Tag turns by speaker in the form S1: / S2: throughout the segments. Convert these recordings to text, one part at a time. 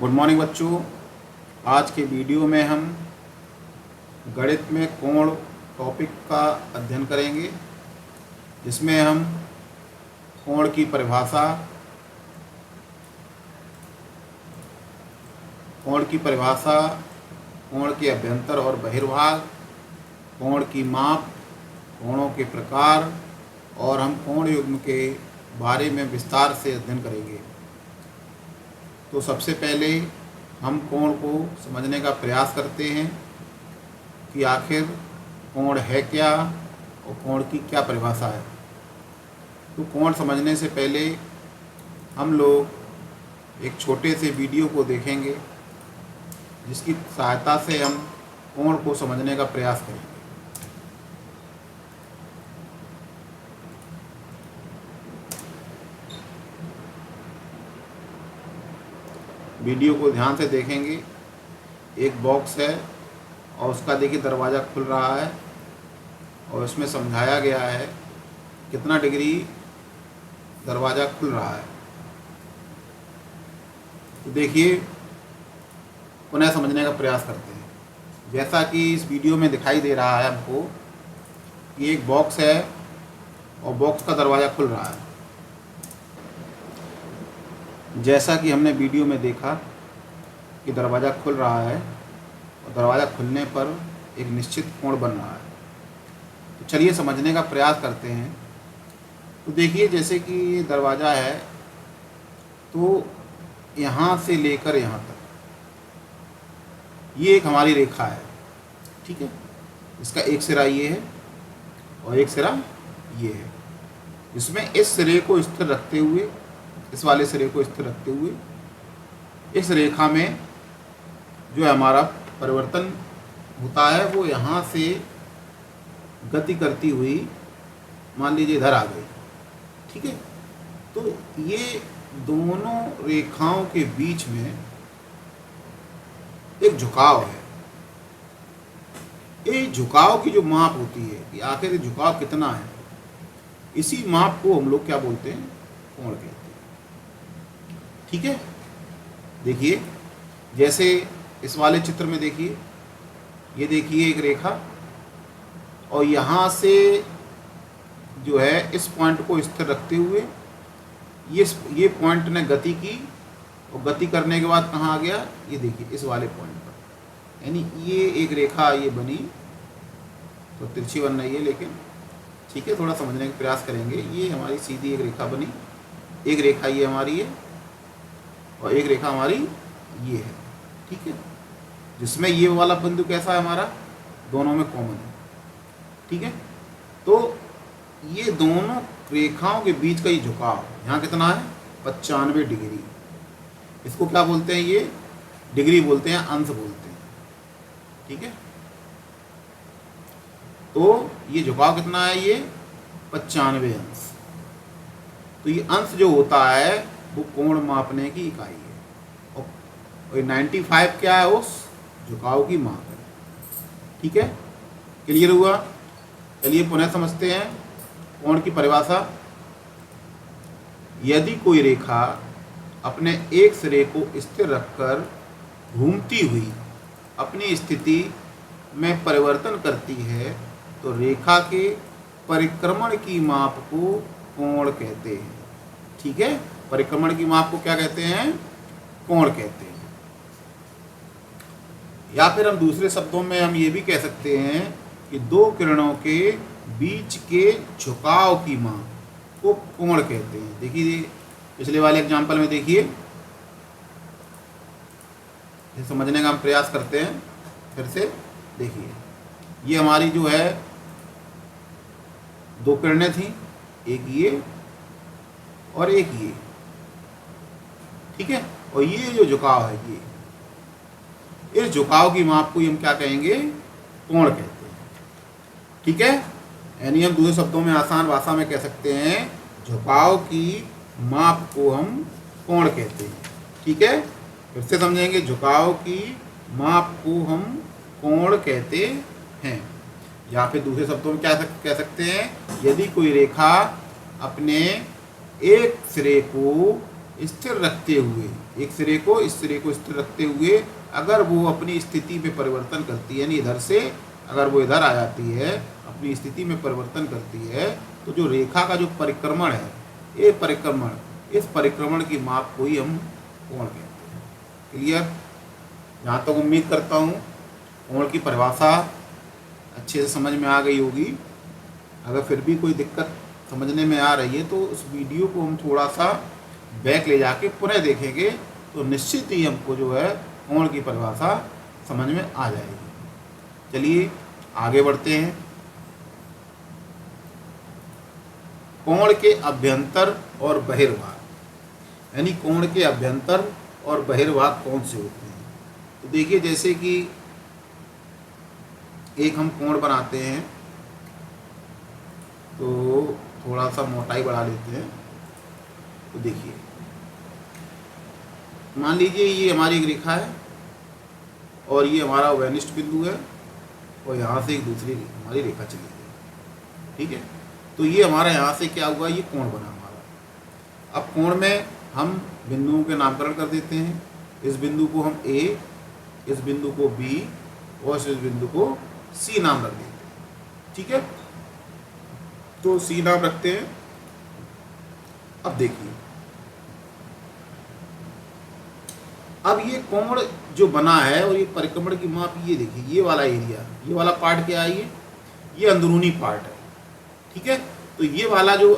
S1: Good morning बच्चों। आज के वीडियो में हम गणित में कोण टॉपिक का अध्ययन करेंगे, जिसमें हम कोण की परिभाषा, कोण के अभ्यंतर और बहिर्भाग, कोण की माप, कोणों के प्रकार और हम कोण युग्म के बारे में विस्तार से अध्ययन करेंगे। तो सबसे पहले हम कोण को समझने का प्रयास करते हैं कि आखिर कोण है क्या और कोण की क्या परिभाषा है। तो कोण समझने से पहले हम लोग एक छोटे से वीडियो को देखेंगे, जिसकी सहायता से हम कोण को समझने का प्रयास करेंगे। वीडियो को ध्यान से देखेंगे। एक बॉक्स है और उसका देखिए दरवाज़ा खुल रहा है और इसमें समझाया गया है कितना डिग्री दरवाज़ा खुल रहा है। तो देखिए, पुनः समझने का प्रयास करते हैं। जैसा कि इस वीडियो में दिखाई दे रहा है हमको कि एक बॉक्स है और बॉक्स का दरवाज़ा खुल रहा है। जैसा कि हमने वीडियो में देखा कि दरवाज़ा खुल रहा है और दरवाज़ा खुलने पर एक निश्चित कोण बन रहा है। तो चलिए समझने का प्रयास करते हैं। तो देखिए, जैसे कि ये दरवाज़ा है, तो यहाँ से लेकर यहाँ तक ये एक हमारी रेखा है, ठीक है। इसका एक सिरा ये है और एक सिरा ये है, जिसमें इस सिरे को स्थिर रखते हुए, इस वाले सिरे को स्थिर रखते हुए इस रेखा में जो है हमारा परिवर्तन होता है, वो यहाँ से गति करती हुई मान लीजिए इधर आ गई, ठीक है। तो ये दोनों रेखाओं के बीच में एक झुकाव है। ये झुकाव की जो माप होती है कि आखिर झुकाव कितना है, इसी माप को हम लोग क्या बोलते हैं, कोण कहते हैं, ठीक है। देखिए, जैसे इस वाले चित्र में देखिए, ये देखिए एक रेखा, और यहाँ से जो है इस पॉइंट को स्थिर रखते हुए ये पॉइंट ने गति की, और गति करने के बाद कहाँ आ गया, ये देखिए इस वाले पॉइंट पर। यानी ये एक रेखा ये बनी, तो तिरछी बन रही है, लेकिन ठीक है, थोड़ा समझने का प्रयास करेंगे। ये हमारी सीधी एक रेखा बनी, एक रेखा ये हमारी है और एक रेखा हमारी ये है, ठीक है। जिसमें ये वाला बिंदु कैसा है हमारा, दोनों में कॉमन है, ठीक है। तो ये दोनों रेखाओं के बीच का ये झुकाव यहाँ कितना है, 95 डिग्री। इसको क्या बोलते हैं, ये डिग्री बोलते हैं, अंश बोलते हैं, ठीक है। तो ये झुकाव कितना है, ये 95 अंश। तो ये अंश जो होता है वो कोण मापने की इकाई है, और 95 क्या है, उस झुकाव की माप है, ठीक है। क्लियर हुआ। चलिए पुनः समझते हैं कोण की परिभाषा। यदि कोई रेखा अपने एक सिरे को स्थिर रखकर घूमती हुई अपनी स्थिति में परिवर्तन करती है, तो रेखा के परिक्रमण की माप को कोण कहते हैं, ठीक है। परिक्रमण की माप को क्या कहते हैं, कोण कहते हैं। या फिर हम दूसरे शब्दों में हम ये भी कह सकते हैं कि दो किरणों के बीच के झुकाव की माप को कोण कहते हैं। देखिए पिछले वाले एग्जांपल में देखिए, समझने का हम प्रयास करते हैं फिर से। देखिए, ये हमारी जो है दो किरणें थी, एक ये और एक ये, ठीक है। और ये जो झुकाव है, ये इस झुकाव की माप को हम क्या कहेंगे, कोण कहते हैं, ठीक है। यानी हम दूसरे शब्दों में आसान भाषा में कह सकते हैं, झुकाव की माप को हम कोण कहते हैं, ठीक है। फिर से समझेंगे, झुकाव की माप को हम कोण कहते हैं। या फिर दूसरे शब्दों में क्या कह सकते हैं, यदि कोई रेखा अपने एक सिरे को स्थिर रखते हुए, एक सिरे को इस सिरे को स्थिर रखते हुए अगर वो अपनी स्थिति में परिवर्तन करती है, यानी इधर से अगर वो इधर आ जाती है, अपनी स्थिति में परिवर्तन करती है, तो जो रेखा का जो परिक्रमण है, ये परिक्रमण, इस परिक्रमण की माप को ही हम कोण कहते हैं। क्लियर? यहाँ तक उम्मीद करता हूँ कोण की परिभाषा अच्छे से समझ में आ गई होगी। अगर फिर भी कोई दिक्कत समझने में आ रही है तो उस वीडियो को हम थोड़ा सा बैक ले जाके पुनः देखेंगे, तो निश्चित ही हमको जो है कोण की परिभाषा समझ में आ जाएगी। चलिए आगे बढ़ते हैं। कोण के अभ्यंतर और बहिर्भाग, यानी कोण के अभ्यंतर और बहिर्भाग कौन से होते हैं? तो देखिए, जैसे कि एक हम कोण बनाते हैं, तो थोड़ा सा मोटाई बढ़ा लेते हैं। तो देखिए, मान लीजिए ये हमारी एक रेखा है और ये हमारा वेनिस्ट बिंदु है और यहाँ से एक दूसरी हमारी रेखा चली गई। ठीक है, तो ये हमारा यहाँ से क्या हुआ, ये कोण बना हमारा। अब कोण में हम बिंदुओं के नामकरण कर देते हैं। इस बिंदु को हम A, इस बिंदु को B और इस बिंदु को C नाम रख देते हैं। ठीक है, तो C नाम रखते हैं। अब देखिए, अब ये कोण जो बना है और ये परिक्रमण की माप, ये देखिए, ये वाला एरिया, ये वाला पार्ट क्या है, ये अंदरूनी पार्ट है। ठीक है, तो ये वाला जो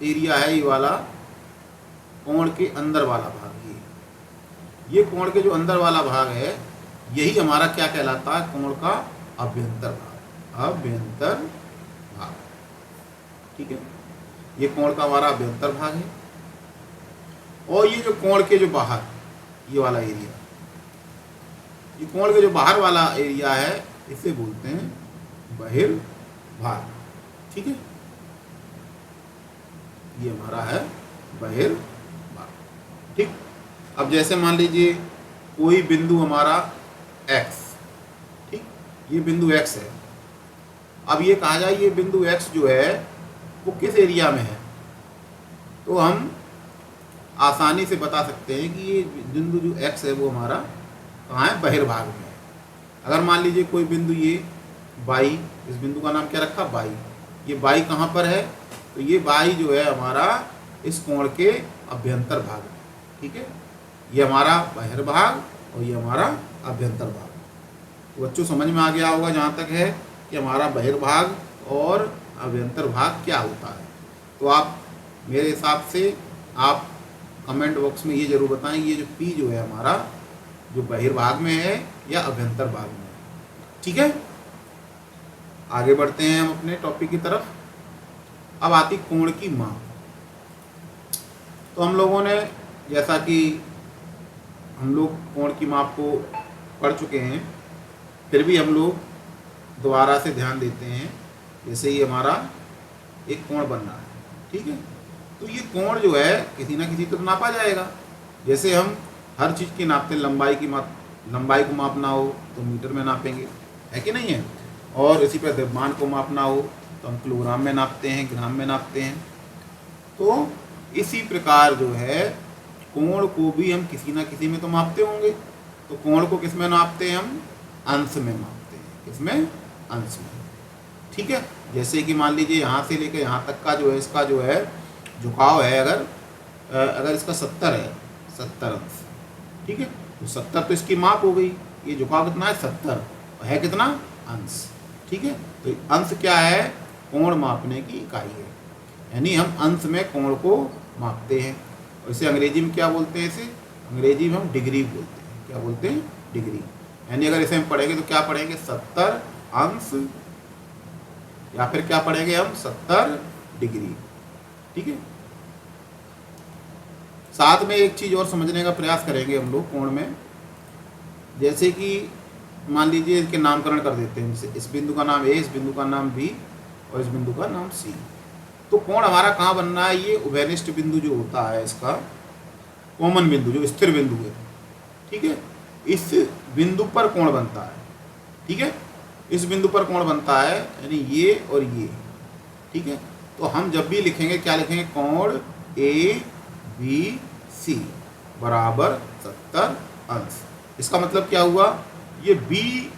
S1: एरिया है, ये वाला कोण के अंदर वाला भाग, ये कोण के जो अंदर वाला भाग है, यही हमारा क्या कहलाता है, कोण का अभ्यंतर भाग, अभ्यंतर भाग। ठीक है, ये कोण का हमारा अभ्यंतर भाग है। और ये जो कोण के जो बाहर, ये वाला एरिया, ये कोण के जो बाहर वाला एरिया है, इसे बोलते हैं बहिर्भाग। ठीक है, ये हमारा है बहिर्भाग। ठीक, अब जैसे मान लीजिए कोई बिंदु हमारा x, ठीक, ये बिंदु x है। अब ये कहा जाए ये बिंदु x जो है वो किस एरिया में है, तो हम आसानी से बता सकते हैं कि ये बिंदु जो x है वो हमारा कहाँ है, बहिर्भाग में है। अगर मान लीजिए कोई बिंदु ये y, इस बिंदु का नाम क्या रखा, y, ये y कहाँ पर है, तो ये y जो है हमारा इस कोण के अभ्यंतर भाग में। ठीक है, ये हमारा बहिर्भाग और ये हमारा अभ्यंतर भाग। तो बच्चों समझ में आ गया होगा जहाँ तक है कि हमारा बहिर्भाग और अभ्यंतर भाग क्या होता है। तो आप मेरे हिसाब से आप कमेंट बॉक्स में ये जरूर बताएं, ये जो P जो है हमारा, जो बहिर्भाग में है या अभ्यंतर भाग में है। ठीक है, आगे बढ़ते हैं हम अपने टॉपिक की तरफ। अब आती कोण की माप। तो हम लोगों ने, जैसा कि हम लोग कोण की माप को पढ़ चुके हैं, फिर भी हम लोग दोबारा से ध्यान देते हैं। जैसे ये हमारा एक कोण बन रहा है, ठीक है, तो ये कोण जो है किसी ना किसी तो नापा जाएगा। जैसे हम हर चीज़ की नापते हैं, लंबाई को मापना हो तो मीटर में नापेंगे, है कि नहीं है, और इसी पर द्रव्यमान को मापना हो तो हम किलोग्राम में नापते हैं, ग्राम में नापते हैं। तो इसी प्रकार जो है कोण को भी हम किसी ना किसी में तो मापते होंगे। तो कोण को किस में नापते हैं, हम अंश में मापते हैं। किसमें, अंश में। ठीक है, जैसे कि मान लीजिए यहाँ से लेकर यहाँ तक का जो है, इसका जो है झुकाव है, अगर इसका 70 है, 70 अंश, ठीक है, तो 70 तो इसकी माप हो गई। ये झुकाव कितना है, 70, है कितना, अंश। ठीक है, तो अंश क्या है, कोण मापने की इकाई है, यानी हम अंश में कोण को मापते हैं। और इसे अंग्रेजी में क्या बोलते हैं, इसे अंग्रेजी में हम डिग्री बोलते हैं। क्या बोलते हैं, डिग्री। यानी अगर इसे हम पढ़ेंगे तो क्या पढ़ेंगे, 70 अंश, या फिर क्या पढ़ेंगे हम, 70 डिग्री। ठीक है, साथ में एक चीज़ और समझने का प्रयास करेंगे हम लोग कोण में। जैसे कि मान लीजिए इसके नामकरण कर देते हैं, जैसे इस बिंदु का नाम A, इस बिंदु का नाम B और इस बिंदु का नाम C। तो कोण हमारा कहाँ बनना है, ये उभयनिष्ठ बिंदु जो होता है, इसका कॉमन बिंदु जो स्थिर बिंदु है, ठीक है, इस बिंदु पर कोण बनता है। ठीक है, इस बिंदु पर कोण बनता है, यानी ये और ये। ठीक है, तो हम जब भी लिखेंगे क्या लिखेंगे, कोण A B सी बराबर 70 अंश। इसका मतलब क्या हुआ, ये बी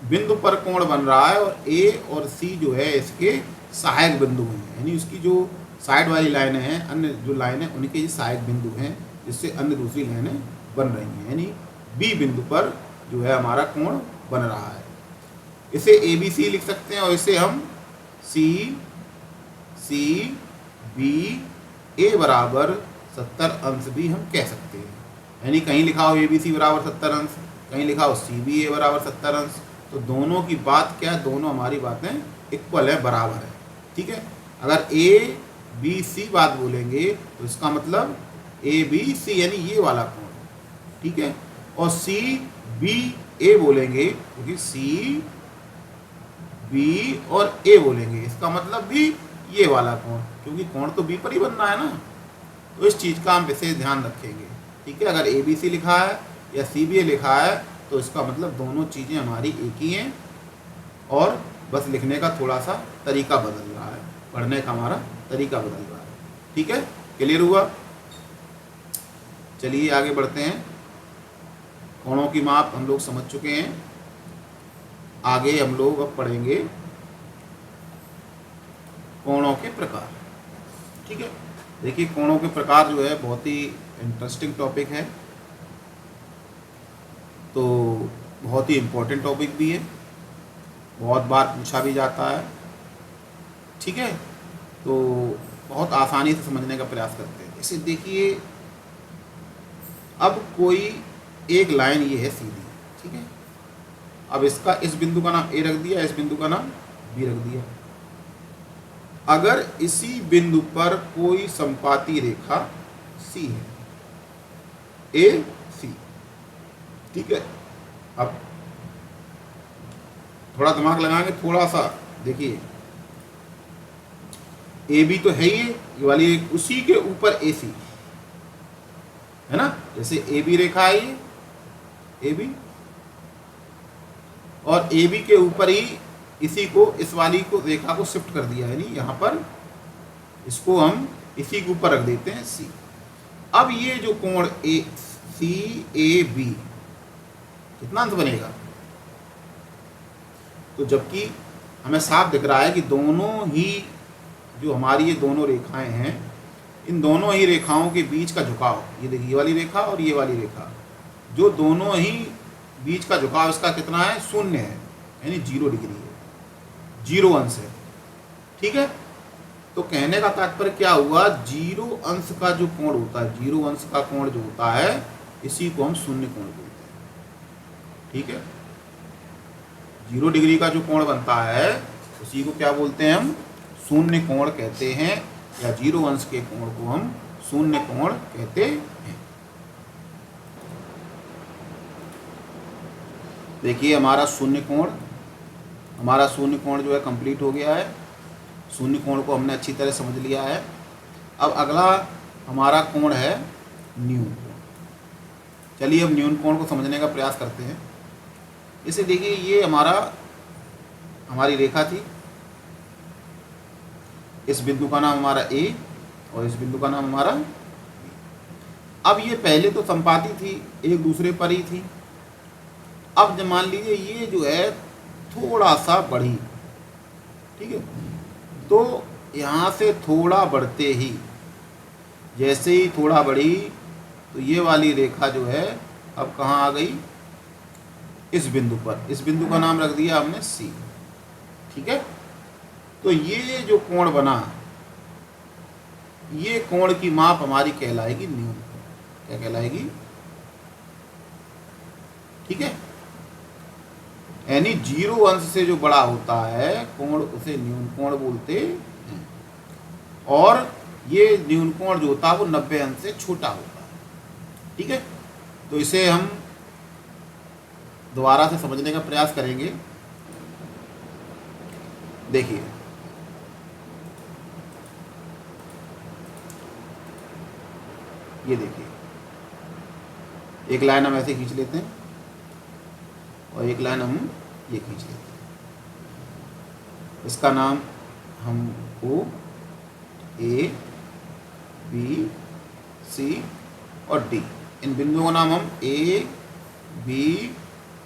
S1: बिंदु पर कोण बन रहा है और ए और सी जो है इसके सहायक बिंदु हैं, यानी उसकी जो साइड वाली लाइनें हैं, अन्य जो लाइनें उनके ये सहायक बिंदु हैं, जिससे अन्य दूसरी लाइनें बन रही हैं, यानी बी बिंदु पर जो है हमारा कोण बन रहा है। इसे ए बी सी लिख सकते हैं और इसे हम सी सी बी ए बराबर 70 अंश भी हम कह सकते हैं। यानी कहीं लिखा हो ए बी सी बराबर 70 अंश, कहीं लिखा हो सी बी ए बराबर 70 अंश, तो दोनों की बात क्या है, दोनों हमारी बातें इक्वल है, बराबर है। ठीक है, अगर ए बी सी बात बोलेंगे तो इसका मतलब ए बी सी यानी ये वाला कोण, ठीक है, और सी बी ए बोलेंगे क्योंकि सी बी और ए बोलेंगे, इसका मतलब भी ये वाला कोण, क्योंकि कोण तो बी पर ही बनना है ना। तो इस चीज़ का हम विशेष ध्यान रखेंगे। ठीक है, अगर ए बी सी लिखा है या सी बी ए लिखा है तो इसका मतलब दोनों चीज़ें हमारी एक ही हैं और बस लिखने का थोड़ा सा तरीका बदल रहा है, पढ़ने का हमारा तरीका बदल रहा है। ठीक है, क्लियर हुआ? चलिए आगे बढ़ते हैं। कोणों की माप हम लोग समझ चुके हैं। आगे हम लोग अब पढ़ेंगे कोणों के प्रकार। ठीक है, देखिए कोणों के प्रकार जो है बहुत ही इंटरेस्टिंग टॉपिक है, तो बहुत ही इम्पोर्टेंट टॉपिक भी है, बहुत बार पूछा भी जाता है। ठीक है, तो बहुत आसानी से समझने का प्रयास करते हैं। जैसे देखिए, अब कोई एक लाइन ये है सीधी, ठीक है, अब इसका इस बिंदु का नाम ए रख दिया, इस बिंदु का नाम बी रख दिया। अगर इसी बिंदु पर कोई समपाती रेखा सी है, ए सी, ठीक है, अब थोड़ा दिमाग लगाएंगे, थोड़ा सा देखिए, ए बी तो है ही, ये वाली उसी के ऊपर ए सी है ना, जैसे ए बी रेखा है ये ए बी, और ए बी के ऊपर ही इसी को, इस वाली को रेखा को शिफ्ट कर दिया, यानी यहाँ पर इसको हम इसी के ऊपर रख देते हैं सी। अब ये जो कोण ए सी ए बी कितना अंश बनेगा, तो जबकि हमें साफ दिख रहा है कि दोनों ही जो हमारी ये दोनों रेखाएं हैं, इन दोनों ही रेखाओं के बीच का झुकाव, ये देखिए ये वाली रेखा और ये वाली रेखा, जो दोनों ही बीच का झुकाव इसका कितना है, 0 है, यानी 0 डिग्री है, 0 अंश है। ठीक है, तो कहने का तात्पर्य क्या हुआ, 0 अंश का जो कोण होता है, 0 अंश का कोण जो होता है, इसी को हम शून्य कोण बोलते हैं। ठीक है, 0 डिग्री का जो कोण बनता है उसी को क्या बोलते हैं, हम शून्य कोण कहते हैं, या 0 अंश के कोण को हम शून्य कोण कहते हैं। देखिए हमारा शून्य कोण जो है कंप्लीट हो गया है। शून्य कोण को हमने अच्छी तरह समझ लिया है। अब अगला हमारा कोण है न्यून कोण। चलिए अब न्यून कोण को समझने का प्रयास करते हैं। इसे देखिए, ये हमारी रेखा थी, इस बिंदु का नाम हमारा ए और इस बिंदु का नाम हमारा बी। अब ये पहले तो संपाती थी, एक दूसरे पर ही थी। अब जब मान लीजिए ये जो है थोड़ा सा बढ़ी, ठीक है, तो यहाँ से थोड़ा बढ़ते ही, जैसे ही थोड़ा बढ़ी तो ये वाली रेखा जो है अब कहाँ आ गई, इस बिंदु पर। इस बिंदु का नाम रख दिया हमने सी। ठीक है, तो ये जो कोण बना, ये कोण की माप हमारी कहलाएगी न्यून कोण। क्या कहलाएगी, ठीक है, यानी 0 अंश से जो बड़ा होता है कोण उसे न्यून कोण बोलते हैं, और ये न्यून कोण जो होता है वो 90 अंश से छोटा होता है। ठीक है, तो इसे हम दोबारा से समझने का प्रयास करेंगे। देखिए, ये देखिए, एक लाइन हम ऐसे खींच लेते हैं और एक लाइन हम ये खींच लेते हैं। इसका नाम हम ओ ए बी सी और डी, इन बिंदुओं का नाम हम ए, बी,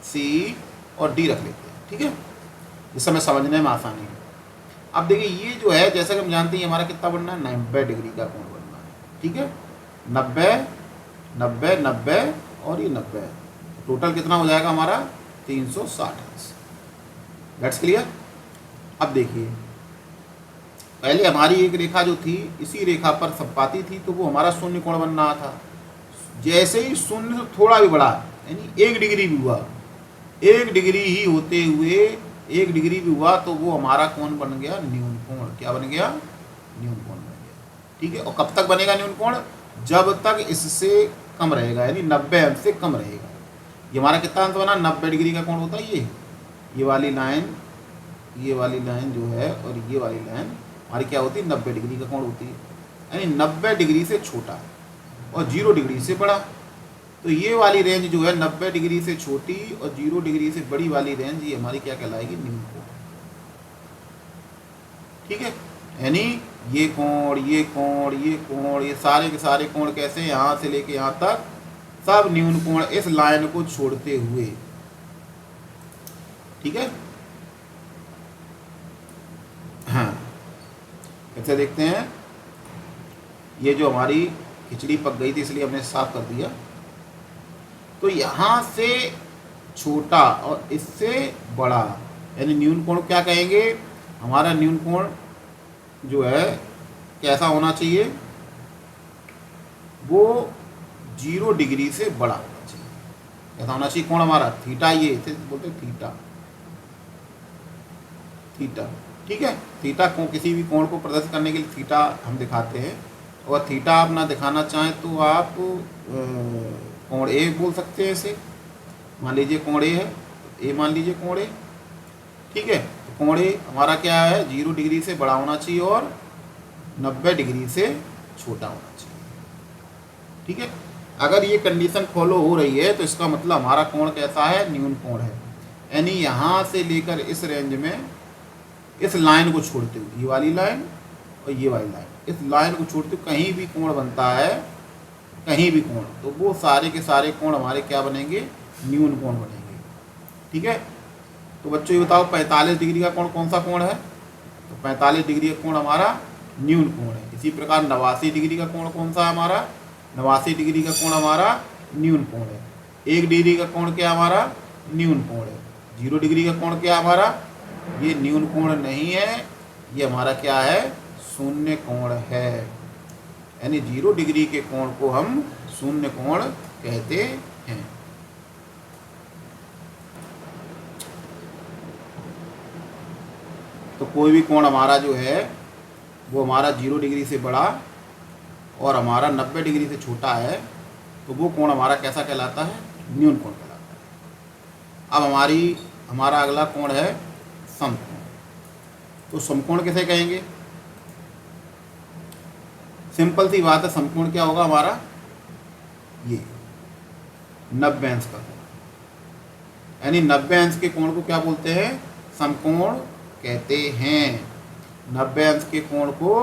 S1: सी और डी रख लेते हैं। ठीक है, जिससे हमें समझने में आसानी है। अब देखिए ये जो है, जैसा कि हम जानते हैं हमारा कितना बनना है, 90 डिग्री का कोण बनना है। ठीक है, 90, 90, 90 और ये 90, टोटल कितना हो जाएगा हमारा 360। That's clear. अब देखिए पहले हमारी एक रेखा जो थी इसी रेखा पर संपाती थी, तो वो हमारा शून्य कोण बन रहा था। जैसे ही शून्य से थोड़ा भी बढ़ा, यानी 1 डिग्री भी हुआ, 1 डिग्री ही होते हुए 1 डिग्री भी हुआ, तो वो हमारा कोण बन गया न्यून कोण। क्या बन गया? न्यून कोण बन गया। ठीक है, और कब तक बनेगा न्यून कोण? जब तक इससे कम रहेगा, यानी 90 अंश से कम रहेगा। ये हमारा कितना अंश बना? 90 डिग्री का कोण होता है ये वाली लाइन, ये वाली लाइन जो है और ये वाली लाइन हमारी क्या होती है? 90 डिग्री का कोण होती है, यानी 90 डिग्री से छोटा और 0 डिग्री से बड़ा। तो ये वाली रेंज जो है 90 डिग्री से छोटी और 0 डिग्री से बड़ी वाली रेंज, ये हमारी क्या कहलाएगी? न्यून कोण। ठीक है, यानी ये कोण, ये कोण, ये कोण, ये सारे के सारे कोण कैसे, यहाँ से लेके यहाँ तक सब न्यून कोण इस लाइन को छोड़ते हुए। ठीक है, हाँ कैसे देखते हैं, ये जो हमारी खिचड़ी पक गई थी इसलिए हमने साफ कर दिया। तो यहाँ से छोटा और इससे बड़ा, यानी न्यून कोण क्या कहेंगे? हमारा न्यून कोण जो है कैसा होना चाहिए? वो 0 डिग्री से बड़ा होना चाहिए। कैसा होना चाहिए कोण हमारा? थीटा, ये इसे बोलते हैं थीटा, थीटा। ठीक है, थीटा को किसी भी कोण को प्रदर्शित करने के लिए थीटा हम दिखाते हैं। और थीटा आप ना दिखाना चाहें तो आप कोण ए बोल सकते हैं इसे। मान लीजिए कोण ए है, ए मान लीजिए कोण ए। ठीक है, तो कोण ए हमारा क्या है? 0 डिग्री से बड़ा होना चाहिए और 90 डिग्री से छोटा होना चाहिए। ठीक है, अगर ये कंडीशन फॉलो हो रही है तो इसका मतलब हमारा कोण कैसा है? न्यून कोण है। यानी यहाँ से लेकर इस रेंज में इस लाइन को छोड़ते हुए, ये वाली लाइन और ये वाली लाइन, इस लाइन को छोड़ते हुए कहीं भी कोण बनता है, कहीं भी कोण, तो वो सारे के सारे कोण हमारे क्या बनेंगे? न्यून कोण बनेंगे। ठीक है, तो बच्चों ये बताओ 45 डिग्री का कोण कौन सा कोण है? तो 45 डिग्री का कोण हमारा न्यून कोण है। इसी प्रकार 89 डिग्री का कोण कौन सा है हमारा? 89 डिग्री का कोण हमारा न्यून कोण है। 1 डिग्री का कोण क्या हमारा? न्यून कोण है। 0 डिग्री का कोण क्या हमारा? ये न्यून कोण नहीं है, ये हमारा क्या है? शून्य कोण है। यानी 0 डिग्री के कोण को हम शून्य कोण कहते हैं। तो कोई भी कोण हमारा जो है वो हमारा 0 डिग्री से बड़ा और हमारा 90 डिग्री से छोटा है, तो वो कोण हमारा कैसा कहलाता है? न्यून कोण कहलाता है। अब हमारा अगला कोण है समकोण। तो समकोण कैसे कहेंगे? सिंपल सी बात है, समकोण क्या होगा हमारा? ये 90 अंश का कोण, यानी 90 अंश के कोण को क्या बोलते हैं? समकोण कहते हैं। 90 अंश के कोण को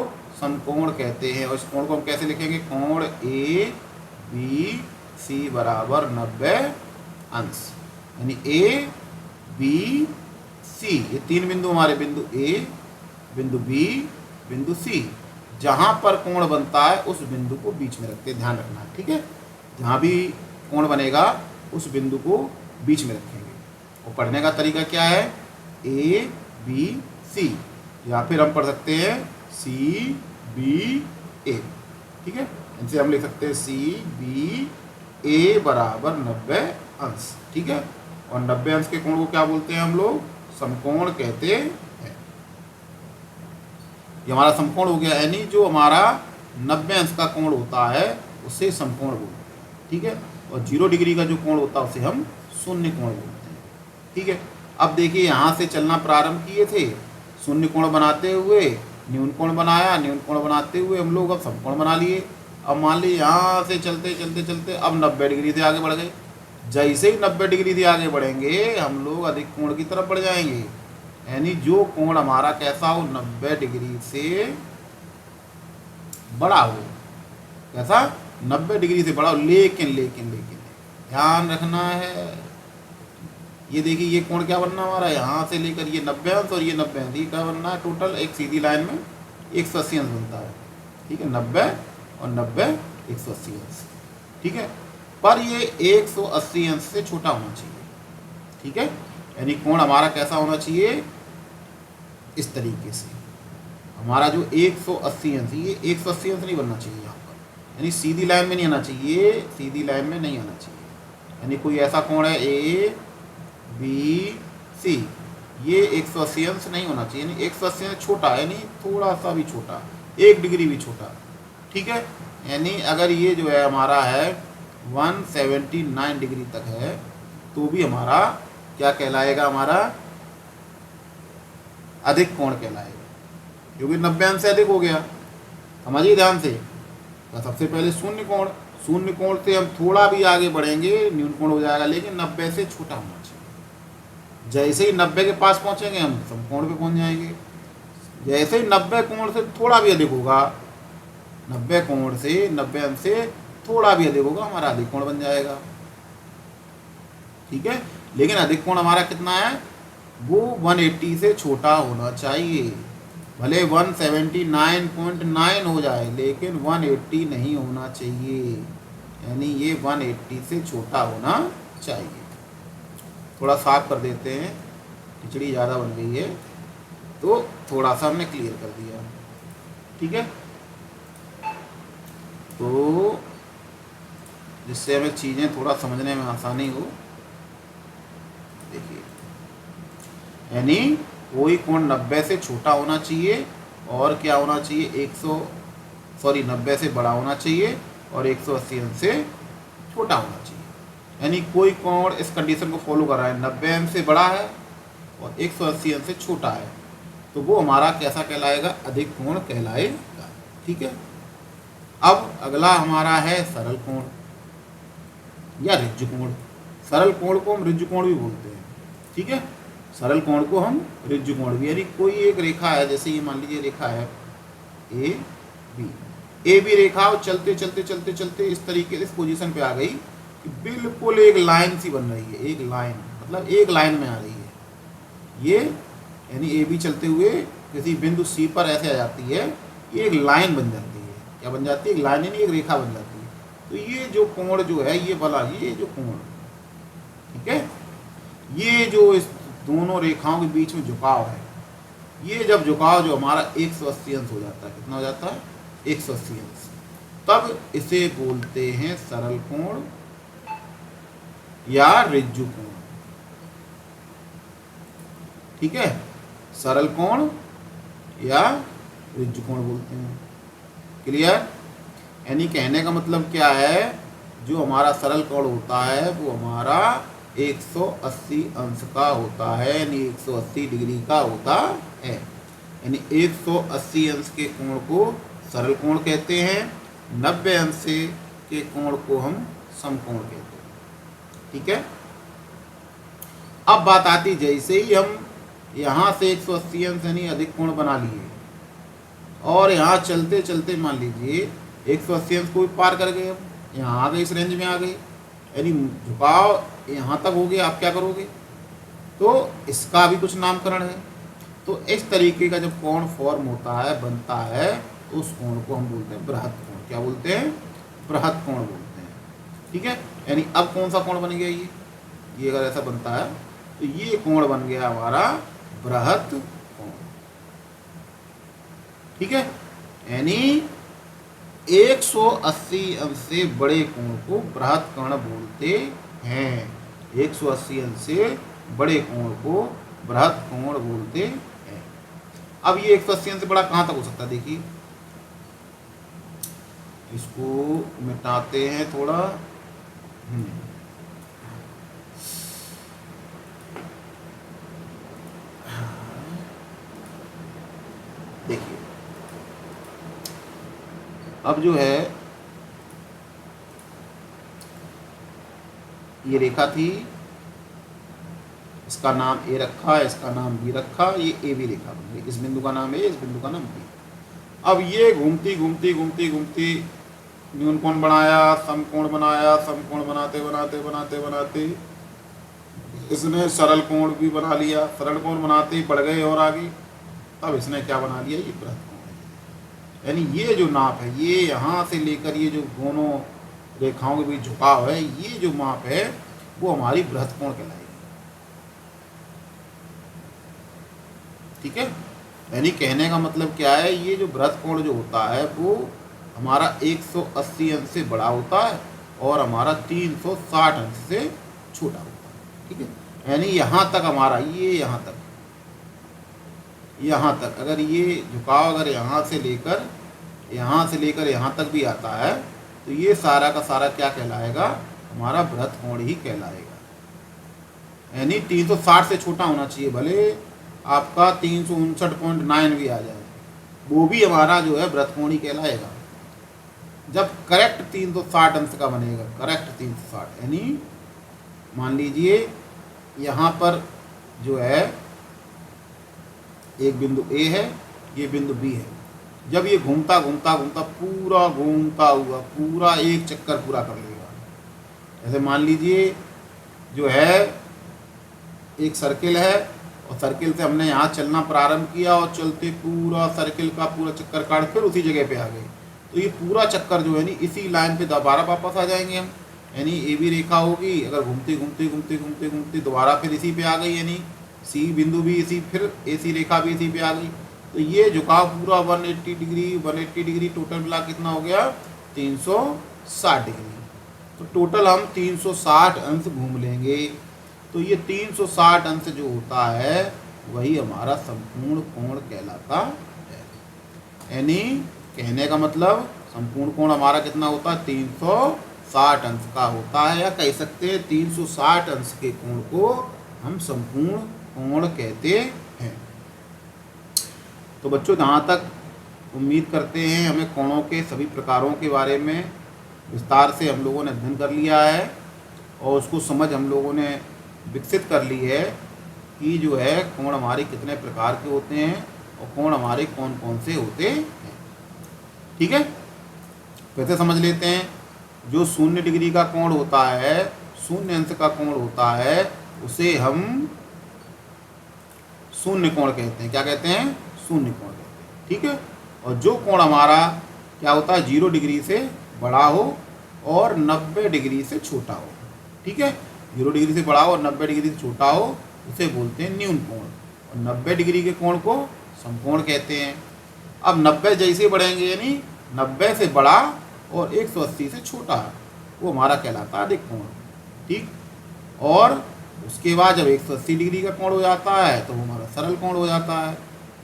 S1: समकोण कहते हैं। और इस कोण को हम कैसे लिखेंगे? कोण ए बी सी बराबर 90 अंश, यानी ए बी सी, ये 3 बिंदु हमारे, बिंदु ए, बिंदु बी, बिंदु सी, जहाँ पर कोण बनता है उस बिंदु को बीच में रखते हैं। ध्यान रखना, ठीक है, जहाँ भी कोण बनेगा उस बिंदु को बीच में रखेंगे। और पढ़ने का तरीका क्या है? ए बी सी, या फिर हम पढ़ सकते हैं सी बी ए। ठीक है, इनसे हम लिख सकते हैं सी बी ए बराबर 90 अंश। ठीक है, और 90 अंश के कोण को क्या बोलते हैं हम लोग? समकोण कहते हैं। ये हमारा समकोण हो गया, यानी जो हमारा 90 अंश का कोण होता है उसे समकोण बोलते हैं। ठीक है, और 0 डिग्री का जो कोण होता है उसे हम शून्य कोण बोलते हैं। ठीक है, अब देखिए यहाँ से चलना प्रारंभ किए थे, शून्य कोण बनाते हुए न्यून कोण बनाया, न्यून कोण बनाते हुए हम लोग अब समकोण बना लिए। अब मान लीजिए यहाँ से चलते चलते चलते अब 90 डिग्री से आगे बढ़ गए। जैसे ही 90 डिग्री से आगे बढ़ेंगे हम लोग अधिक कोण की तरफ बढ़ जाएंगे, यानी जो कोण हमारा कैसा हो? 90 डिग्री से बड़ा हो। कैसा? 90 डिग्री से बढ़ाओ, लेकिन लेकिन लेकिन ध्यान रखना है, ये देखिए ये कोण क्या बनना हमारा, यहाँ से लेकर ये 90 अंश और ये 90 अंश, ये क्या बनना है टोटल एक सीधी लाइन में 180 अंश बनता है। ठीक है, 90 और 90 180 अंश। ठीक है, पर ये 180 अंश से छोटा होना चाहिए। ठीक है, यानी कोण हमारा कैसा होना चाहिए, इस तरीके से हमारा जो 180 अंश, ये 180 अंश नहीं बनना चाहिए यहाँ पर, यानी सीधी लाइन में नहीं आना चाहिए, सीधी लाइन में नहीं आना चाहिए। यानी कोई ऐसा कोण है ए बी सी, ये 180 अंश नहीं होना चाहिए, यानी 180 अंश छोटा है, यानी थोड़ा सा भी छोटा, 1 डिग्री भी छोटा। ठीक है, यानी अगर ये जो है हमारा है 179 डिग्री तक है तो भी हमारा क्या कहलाएगा, हमारा अधिक कोण कहलाएगा, क्योंकि 90 अंश से अधिक हो गया। समझिए ध्यान से, तो सबसे पहले शून्य कोण, शून्य कोण से हम थोड़ा भी आगे बढ़ेंगे न्यून कोण हो जाएगा, लेकिन 90 से छोटा होना चाहिए। जैसे ही 90 के पास पहुंचेंगे हम समकोण पे पहुंच जाएंगे। जैसे ही 90 कोण से थोड़ा भी अधिक होगा, 90 कोण से 90 अंश से थोड़ा भी अधिक होगा, हमारा अधिक कोण बन जाएगा। ठीक है, लेकिन अधिक कोण हमारा कितना है, वो 180 से छोटा होना चाहिए। भले 179.9 हो जाए, लेकिन 180 नहीं होना चाहिए, यानी ये 180 से छोटा होना चाहिए। थोड़ा साफ कर देते हैं, खिचड़ी ज़्यादा बन गई है तो थोड़ा सा हमने क्लियर कर दिया। ठीक है, तो जिससे हमें चीज़ें थोड़ा समझने में आसानी हो। देखिए, यानी कोई कोण 90 से छोटा होना चाहिए और क्या होना चाहिए, 90 से बड़ा होना चाहिए और 180 अंश से छोटा होना चाहिए। यानी कोई कोण इस कंडीशन को फॉलो कर रहा है, 90 अंश से बड़ा है और 180 अंश से छोटा है, तो वो हमारा कैसा कहलाएगा, अधिक कोण कहलाएगा। ठीक है, अब अगला हमारा है सरल कोण या ऋज्य कोण। सरल कोण को हम ऋज्य कोण भी बोलते हैं। ठीक है, सरल कोण को हम ऋज्य कोण भी, यानी कोई एक रेखा है, जैसे ये मान लीजिए रेखा है ए बी रेखा, और चलते चलते चलते चलते इस तरीके से इस पोजीशन पे आ गई कि बिल्कुल एक लाइन सी बन रही है, एक लाइन मतलब एक लाइन में आ रही है ये, यानी ए बी चलते हुए किसी बिंदु सी पर ऐसे आ जाती है, ये एक लाइन बन जाती है। क्या बन जाती है, एक लाइन, यानी एक रेखा बन जाती है। तो ये जो कोण जो है, ये वाला ये जो कोण, ठीक है, ये जो इस दोनों रेखाओं के बीच में झुकाव है, ये जब झुकाव जो हमारा 180 अंश हो जाता है, कितना हो जाता है, 180 अंश, तब इसे बोलते हैं सरल कोण या ऋज्य कोण। ठीक है, सरल कोण या ऋज्य कोण बोलते हैं। क्लियर, यानी कहने का मतलब क्या है, जो हमारा सरल कोण होता है वो हमारा 180 अंश का होता है, यानी 180 डिग्री का होता है। यानी 180 अंश के कोण को सरल कोण कहते हैं, 90 अंश के कोण को हम समकोण कहते हैं। ठीक है, अब बात आती, जैसे ही हम यहाँ से 180 अंश यानी अधिक कोण बना लिए और यहाँ चलते चलते मान लीजिए 180 अंश को भी पार कर गए, हम यहाँ आ गए, इस रेंज में आ गए, यानी झुकाव यहाँ तक हो गया। आप क्या करोगे, तो इसका भी कुछ नामकरण है। तो इस तरीके का जब कोण फॉर्म होता है, बनता है, तो उस कोण को हम बोलते हैं बृहत् कोण। क्या बोलते हैं, बृहत् कोण बोलते हैं। ठीक है, यानी अब कौन सा कोण बन गया, ये अगर ऐसा बनता है तो ये कोण बन गया हमारा बृहत् कोण। ठीक है, यानी 180 अंश से बड़े कोण को बृहत् कोण बोलते हैं। 180 अंश से बड़े कोण को बृहत् कोण बोलते हैं। अब ये 180 अंश से बड़ा कहाँ तक हो सकता है, देखिए इसको मिटाते हैं थोड़ा। देखिए अब जो है ये रेखा थी, इसका नाम ए रखा, इसका नाम बी रखा, ये ए बी रेखा बन गई। इस बिंदु का नाम ए, इस बिंदु का नाम बी। अब ये घूमती घूमती घूमती घूमती न्यून कोण बनाया, समकोण बनाया, समकोण बनाते बनाते बनाते बनाते इसने सरल कोण भी बना लिया, सरल कोण बनाते ही बढ़ गए और आगे, तब इसने क्या बना लिया, ये बृहद कोण। यानी ये जो नाप है, ये यहाँ से लेकर ये जो दोनों रेखाओं के बीच झुकाव है, ये जो माप है वो हमारी बृहद कोण कहलाएगी। ठीक है, यानी कहने का मतलब क्या है, ये जो बृहद कोण जो होता है वो हमारा 180 अंश से बड़ा होता है और हमारा 360 अंश से छोटा होता है। ठीक है, यानी यहाँ तक हमारा, ये यहाँ तक अगर ये झुकाव अगर यहाँ से लेकर यहाँ तक भी आता है तो ये सारा का सारा क्या कहलाएगा, हमारा बृहद कोण ही कहलाएगा। यानी 360 से छोटा होना चाहिए, भले आपका 359.9 भी आ जाए, वो भी हमारा जो है बृहद कोण ही कहलाएगा जब करेक्ट 360 अंश का बनेगा। करेक्ट 360 यानी मान लीजिए यहाँ पर जो है एक बिंदु A है, ये बिंदु B है, जब ये घूमता घूमता घूमता पूरा घूमता हुआ पूरा एक चक्कर पूरा कर लेगा। ऐसे मान लीजिए जो है एक सर्किल है और सर्किल से हमने यहाँ चलना प्रारंभ किया और चलते पूरा सर्किल का पूरा चक्कर काट फिर उसी जगह पे आ गए, तो ये पूरा चक्कर जो है नी इसी लाइन पे दोबारा वापस आ जाएंगे हम। यानी ए बी रेखा होगी, अगर घूमते घूमते घूमते घूमते घूमते दोबारा फिर इसी पे आ गई, यानी सी बिंदु भी इसी, फिर ए सी रेखा भी इसी पे आ गई, तो ये झुकाव पूरा 180 डिग्री टोटल मिला कितना हो गया, 360 डिग्री। तो टोटल हम 360 अंश घूम लेंगे, तो ये 360 अंश जो होता है वही हमारा संपूर्ण कोण कहलाता है। यानी कहने का मतलब संपूर्ण कोण हमारा कितना होता है, 360 अंश का होता है, या कह सकते हैं 360 अंश के कोण को हम संपूर्ण कोण कहते हैं। तो बच्चों यहाँ तक उम्मीद करते हैं हमें कोणों के सभी प्रकारों के बारे में विस्तार से हम लोगों ने अध्ययन कर लिया है और उसको समझ हम लोगों ने विकसित कर ली है कि जो है कोण हमारे कितने प्रकार के होते हैं और कोण हमारे कौन कौन से होते हैं। ठीक है, वैसे समझ लेते हैं, जो 0 डिग्री का कोण होता है, 0 अंश का कोण होता है, उसे हम शून्य कोण कहते हैं। क्या कहते हैं, शून्य कोण कहते हैं। ठीक है, और जो कोण हमारा क्या होता है, 0 डिग्री से बड़ा हो और 90 डिग्री से छोटा हो। ठीक है, 0 डिग्री से बड़ा हो और 90 डिग्री से छोटा हो, उसे बोलते हैं न्यून कोण, और 90 डिग्री के कोण को समकोण कहते हैं। अब 90 जैसे बढ़ेंगे, यानी 90 से बड़ा और 180 से छोटा, वो हमारा कहलाता है अधिक कोण। ठीक, और उसके बाद जब 180 डिग्री का कोण हो जाता है तो वो हमारा सरल कोण हो जाता है,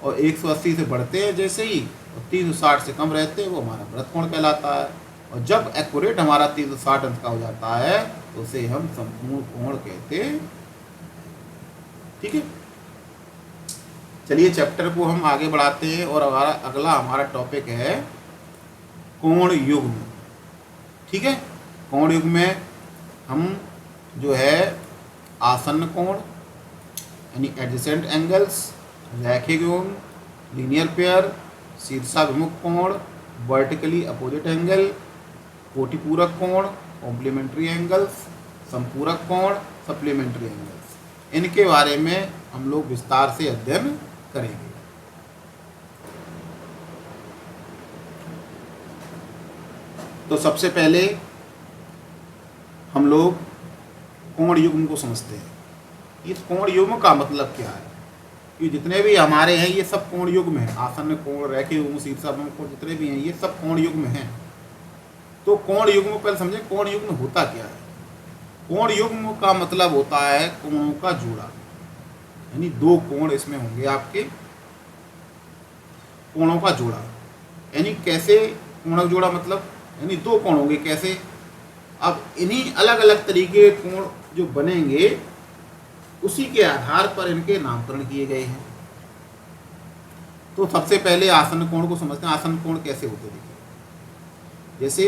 S1: और 180 से बढ़ते हैं जैसे ही और 360 से कम रहते हैं वो हमारा बृहद कोण कहलाता है, और जब एक्यूरेट हमारा 360 अंश का हो जाता है तो उसे हम संपूर्ण कोण कहते हैं। ठीक है, चलिए चैप्टर को हम आगे बढ़ाते हैं और हमारा टॉपिक है कोण युग्म। ठीक है, कोण युग्म में हम जो है आसन्न कोण यानी एडजेसेंट एंगल्स, रैखिक युग्म, लीनियर पेयर, शीर्षाभिमुख कोण, वर्टिकली अपोजिट एंगल, कोटिपूरक कोण, कॉम्प्लीमेंट्री एंगल्स, संपूरक कोण, सप्लीमेंट्री एंगल्स, इनके बारे में हम लोग विस्तार से अध्ययन करेंगे। तो सबसे पहले हम लोग कोण युग्म को समझते हैं। इस कोण युग्म का मतलब क्या है, ये जितने भी हमारे हैं ये सब कोण युग्म हैं, आसन्न कोण, रैखिक युग्म, शीर्षाभिमुख कोण, जितने भी हैं ये सब कोण युग्म हैं। तो कोण युग्म पहले समझें, कोण युग्म होता क्या है। कोण युग्म का मतलब होता है कोणों का जोड़ा, यानी दो कोण इसमें होंगे आपके, कोणों का जोड़ा। यानी कैसे कोण का जोड़ा, मतलब यानी दो कोण होंगे, कैसे। अब इन्हीं अलग अलग तरीके के कोण जो बनेंगे उसी के आधार पर इनके नामकरण किए गए हैं। तो सबसे पहले आसन्न कोण को समझते हैं। आसन्न कोण कैसे होते हैं, देखिए, जैसे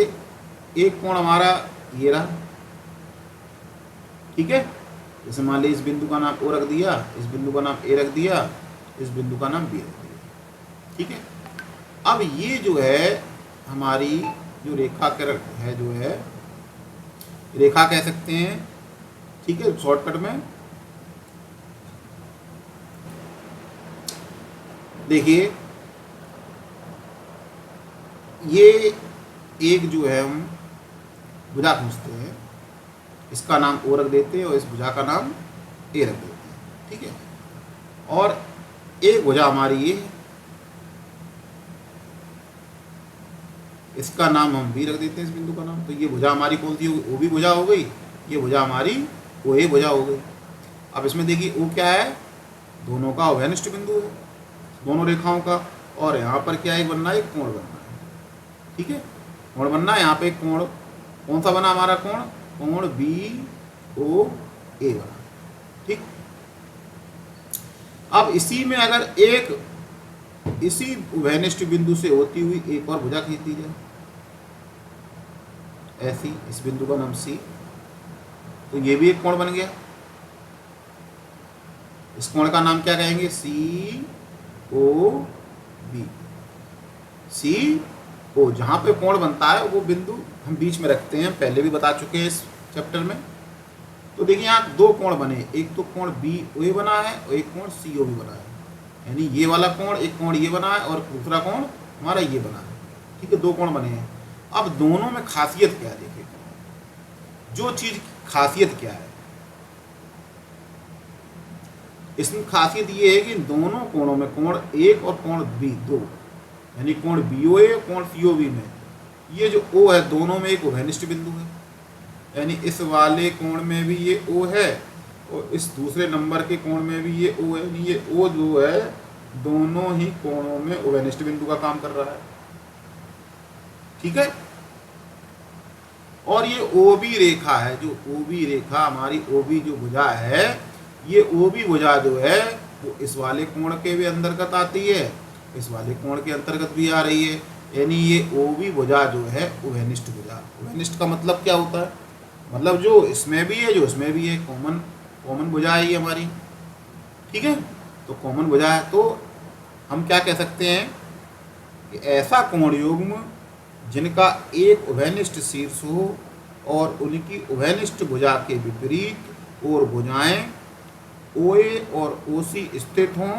S1: एक कोण हमारा ये रहा, ठीक है, जैसे मान लीजिए इस बिंदु का नाम O रख दिया, इस बिंदु का नाम A रख दिया, इस बिंदु का नाम B रख दिया। ठीक है, अब ये जो है हमारी जो रेखा कर है जो है रेखा कह सकते हैं, ठीक है, शॉर्टकट में। देखिए ये एक जो है हम भुजा खींचते हैं, इसका नाम ओ रख देते हैं और इस भुजा का नाम ए रख देते हैं, ठीक है। और एक भुजा हमारी ये है, इसका नाम हम बी रख देते हैं, इस बिंदु का नाम। तो ये भुजा हमारी कौन सी होगी? ओ बी भुजा हो गई। ये भुजा हमारी ओ ए भुजा हो गई। अब इसमें देखिए ओ क्या है? दोनों का उभयनिष्ठ बिंदु है, दोनों रेखाओं का। और यहाँ पर क्या एक बनना है? एक कोण बनना है, ठीक है, कोण बनना है। यहाँ पे एक कोण कौन सा बना हमारा? कोण बी ओ ए बना, ठीक। अब इसी में अगर इसी उभयनिष्ठ बिंदु से होती हुई एक और भुजा खींच दी जाए, ऐसी, इस बिंदु का नाम सी, तो ये भी एक कोण बन गया। इस कोण का नाम क्या कहेंगे? सी ओ बी। सी ओ, जहां पे कोण बनता है वो बिंदु हम बीच में रखते हैं, पहले भी बता चुके हैं इस चैप्टर में। तो देखिए यहाँ दो कोण बने, एक तो कोण बी ओ ए बना है और एक कोण सी ओ बी बना है, यानी ये वाला कोण, एक कोण ये बना है और दूसरा कोण हमारा ये बना है, ठीक है, दो कोण बने हैं। अब दोनों में खासियत क्या है? देखिए जो चीज खासियत क्या है, इसमें खासियत ये है कि दोनों कोणों में, कोण एक और कोण बी दो, यानी कोण बी ओ ए और कोण सी ओ बी में ये जो ओ है, दोनों में एक उभयनिष्ठ बिंदु है, यानी इस वाले कोण में भी ये ओ है और इस दूसरे नंबर के कोण में भी ये ओ है, यानी ये ओ जो है दोनों ही कोणों में उभयनिष्ठ बिंदु का काम कर रहा है, ठीक है। और ये ओ बी रेखा है, जो ओ बी रेखा हमारी ओ बी जो भुजा है, ये ओ बी भुजा जो है वो इस वाले कोण के भी अंतर्गत आती है, इस वाले कोण के अंतर्गत भी आ रही है, यानी ये ओ बी भुजा जो है उभयनिष्ठ भुजा। उभयनिष्ठ का मतलब क्या होता है? मतलब जो इसमें भी है जो इसमें भी है, कॉमन भुजा है ये हमारी, ठीक है। तो कॉमन भुजा है, तो हम क्या कह सकते हैं कि ऐसा कोण युग्म जिनका एक उभयनिष्ठ शीर्ष हो और उनकी उभयनिष्ठ भुजा के विपरीत और भुजाएं ओ ए और ओ सी स्थित हों,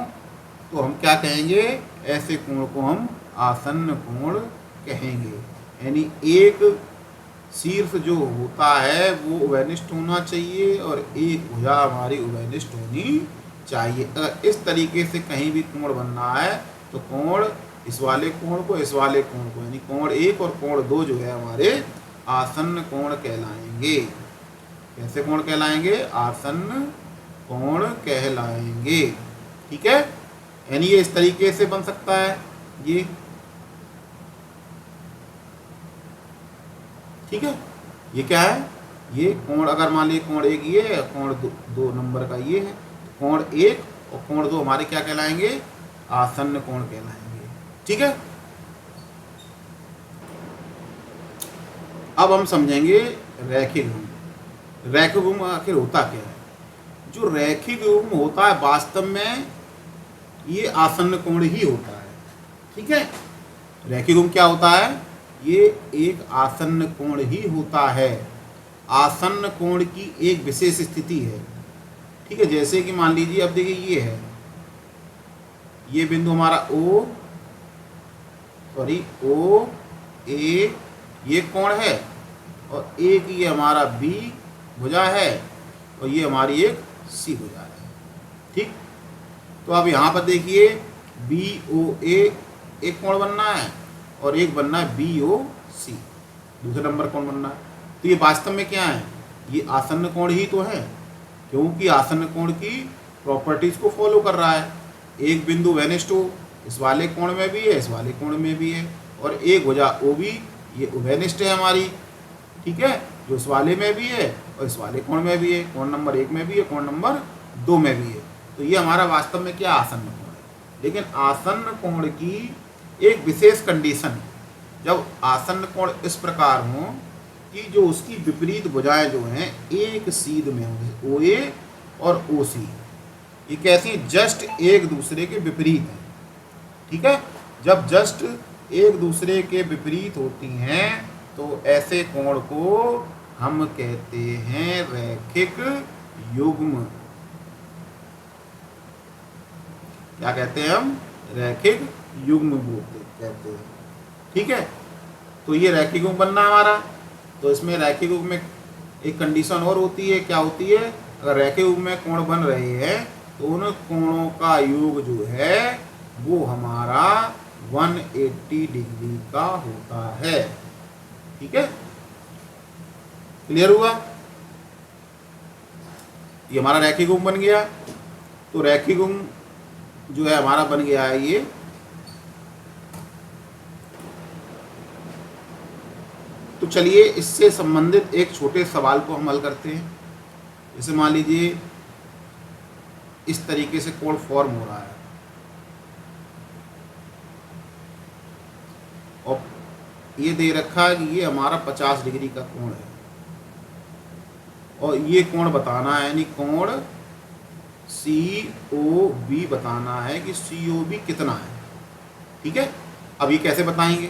S1: तो हम क्या कहेंगे? ऐसे कोण को हम आसन्न कोण कहेंगे। यानी एक शीर्ष जो होता है वो उभयनिष्ठ होना चाहिए और एक भुजा हमारी उभयनिष्ठ होनी चाहिए। अगर इस तरीके से कहीं भी कोण बनना है तो कोण इस वाले कोण को, इस वाले कोण को, यानी कोण एक और कोण दो जो है हमारे आसन्न कोण कहलाएंगे। कैसे कोण कहलाएंगे? आसन्न कोण कहलाएंगे, ठीक है। यानी ये इस तरीके से बन सकता है ये, ठीक है। ये क्या है? ये कोण, अगर मान लीजिए कोण एक ये है, कोण दो नंबर का ये है, कोण एक और कोण दो हमारे क्या कहलाएंगे? आसन्न कोण कहलाएंगे, ठीक है। अब हम समझेंगे रैखिक युग्म। रैखिक युग्म आखिर होता क्या है? जो रैखिक युग्म होता है वास्तव में ये आसन्न कोण ही होता है, ठीक है। रैखिक युग्म क्या होता है? ये एक आसन्न कोण ही होता है। आसन्न कोण की एक विशेष स्थिति है, ठीक है। जैसे कि मान लीजिए, अब देखिए ये है, ये बिंदु हमारा ओ ए, ये कोण है, और एक ये हमारा बी भुजा है और ये हमारी एक सी भुजा है, ठीक। तो अब यहाँ पर देखिए बी ओ ए एक कोण बनना है और एक बनना है बी ओ सी, दूसरे नंबर कोण बनना है। तो ये वास्तव में क्या है? ये आसन्न कोण ही तो है, क्योंकि आसन्न कोण की प्रॉपर्टीज को फॉलो कर रहा है। एक बिंदु उभयनिष्ठ हो, इस वाले कोण में भी है, इस वाले कोण में भी है, और एक भुजा ओ बी ये उभयनिष्ठ है हमारी, ठीक है, जो इस वाले में भी है और इस वाले कोण में भी है, कोण नंबर एक में भी है, कोण नंबर दो में भी है। तो ये हमारा वास्तव में क्या? आसन्न कोण है। लेकिन आसन्न कोण की एक विशेष कंडीशन है, जब आसन्न कोण इस प्रकार हो कि जो उसकी विपरीत भुजाएं जो हैं एक सीध में हों, ओ ए और ओ सी, ये कैसी? जस्ट एक दूसरे के विपरीत हैं, ठीक है। जब जस्ट एक दूसरे के विपरीत होती हैं तो ऐसे कोण को हम कहते हैं रैखिक युग्म। क्या कहते हैं हम? रैखिक युग्म बोलते कहते हैं। ठीक है, तो ये रैखिक युग्म बनना हमारा। तो इसमें रैखिक युग्म में एक कंडीशन और होती है, क्या होती है? अगर रैखिक युग्म में कोण बन रहे हैं तो उन कोणों का योग जो है वो हमारा 180 डिग्री का होता है। ठीक है, क्लियर हुआ? ये हमारा रैखिक युग्म बन गया। तो रैखिक युग्म जो है हमारा बन गया है ये। तो चलिए इससे संबंधित एक छोटे सवाल को हम हल करते हैं। जैसे मान लीजिए इस तरीके से कोण फॉर्म हो रहा है और ये दे रखा है कि ये हमारा 50 डिग्री का कोण है और ये कोण बताना है, यानी कोण COB बताना है कि COB कितना है। ठीक है, अब ये कैसे बताएंगे?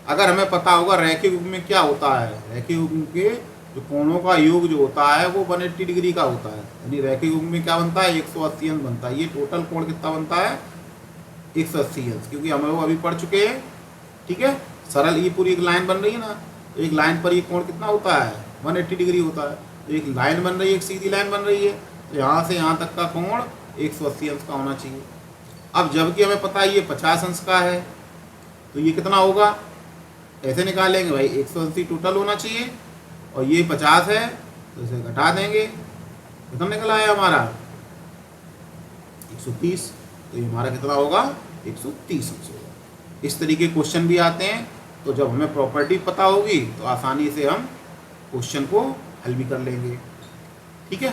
S1: अगर हमें पता होगा रैखिक युग्म में क्या होता है, रैखिक युग्म के जो कोणों का योग जो होता है वो 180 डिग्री का होता है, यानी रैखिक युग्म में क्या बनता है? 180 अंश बनता है। ये टोटल कोण कितना बनता है? 180 अंश, क्योंकि हम लोग अभी पढ़ चुके हैं। ठीक है, सरल ये पूरी एक लाइन बन रही है ना, तो एक लाइन पर ये कोण कितना होता है? 180 डिग्री होता है। तो एक लाइन बन रही है, एक सीधी लाइन बन रही है, तो यहाँ से यहाँ तक का कोण 180 अंश का होना चाहिए। अब जबकि हमें पता है ये 50 अंश का है, तो ये कितना होगा? ऐसे निकालेंगे भाई, 180 टोटल होना चाहिए और ये 50 है तो इसे घटा देंगे, कितना निकला है हमारा? 130। तो ये हमारा कितना होगा? 130 अंश होगा। इस तरीके क्वेश्चन भी आते हैं, तो जब हमें प्रॉपर्टी पता होगी तो आसानी से हम क्वेश्चन को हल भी कर लेंगे। ठीक है,